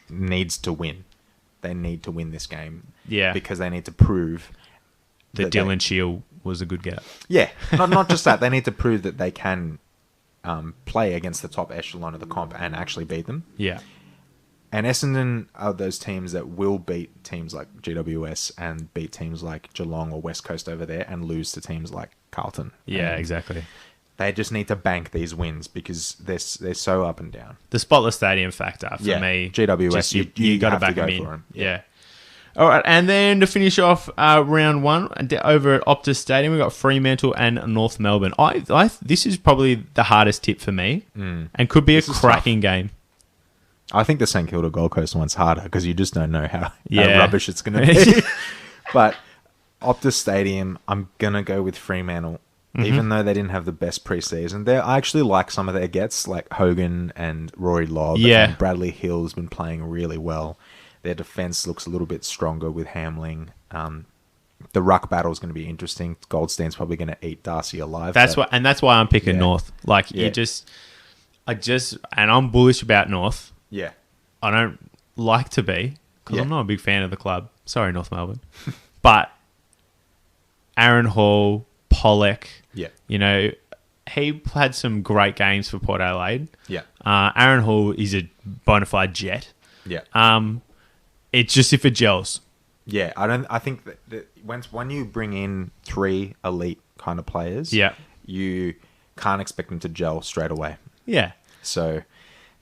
needs to win. They need to win this game. Yeah. Because they need to prove that Dylan Shield was a good get-up. Yeah. Not just that. They need to prove that they can play against the top echelon of the comp and actually beat them. Yeah. And Essendon are those teams that will beat teams like GWS and beat teams like Geelong or West Coast over there and lose to teams like Carlton. Yeah, and exactly. They just need to bank these wins because they're so up and down. The Spotless Stadium factor for me. GWS, you got to have back to go them in. for them. Yeah. All right, and then to finish off round one over at Optus Stadium, we've got Fremantle and North Melbourne. This is probably the hardest tip for me and could be a cracking game. I think the St Kilda Gold Coast one's harder because you just don't know how rubbish it's going to be. But Optus Stadium, I'm going to go with Fremantle. Even though they didn't have the best preseason. I actually like some of their gets, like Hogan and Rory Lobb. Yeah. And Bradley Hill's been playing really well. Their defense looks a little bit stronger with Hamling. The ruck battle is going to be interesting. Goldstein's probably going to eat Darcy alive. That's why I'm picking North. Like and I'm bullish about North. Yeah. I don't like to be because I'm not a big fan of the club. Sorry, North Melbourne. But Aaron Hall, Pollock, you know, he had some great games for Port Adelaide. Yeah. Aaron Hall is a bona fide jet. Yeah. It's just if it gels. Yeah, I think that when you bring in 3 elite kind of players, you can't expect them to gel straight away. Yeah. So,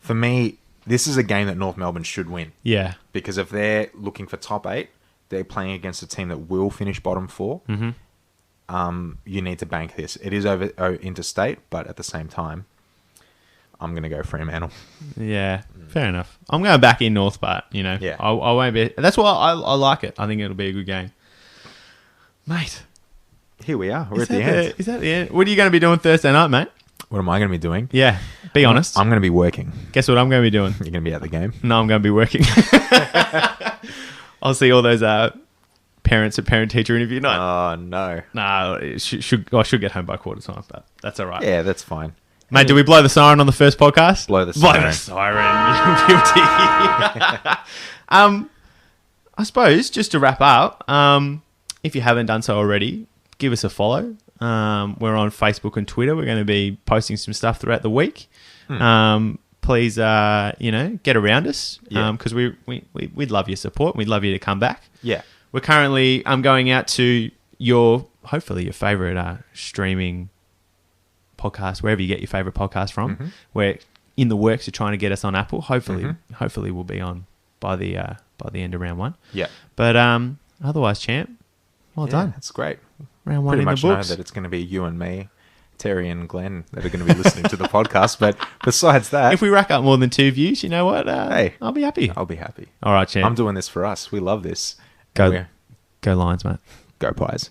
for me, this is a game that North Melbourne should win. Yeah. Because if they're looking for top 8, they're playing against a team that will finish bottom 4. You need to bank this. It is over interstate, but at the same time, I'm going to go Fremantle. Yeah, fair enough. I'm going back in North, but, you know, I won't be. That's why I like it. I think it'll be a good game. Mate. Here we are. We're at the end. Is that the end? What are you going to be doing Thursday night, mate? What am I going to be doing? Yeah, be honest. I'm going to be working. Guess what I'm going to be doing? You're going to be at the game? No, I'm going to be working. I'll see all those parents at parent-teacher interview night. Oh, no. No, I should get home by quarter time, but that's all right. Yeah, that's fine. Mate, do we blow the siren on the first podcast? Blow the siren. Blow the siren. Guilty. I suppose, just to wrap up, if you haven't done so already, give us a follow. We're on Facebook and Twitter. We're going to be posting some stuff throughout the week. Please, get around us because we'd love your support. We'd love you to come back. Yeah. We're currently going out to hopefully your favourite streaming podcast, wherever you get your favourite podcast from. We're in the works of trying to get us on Apple. Hopefully we'll be on by the end of round 1. Yeah. But otherwise, champ, well done. That's great. Round 1 Pretty in much the books. know that it's going to be you and me, Terry and Glenn, that are going to be listening to the podcast. But besides that, if we rack up more than 2 views, you know what? Hey, I'll be happy. I'll be happy. All right, champ. I'm doing this for us. We love this. Go Lions, mate. Go Pies.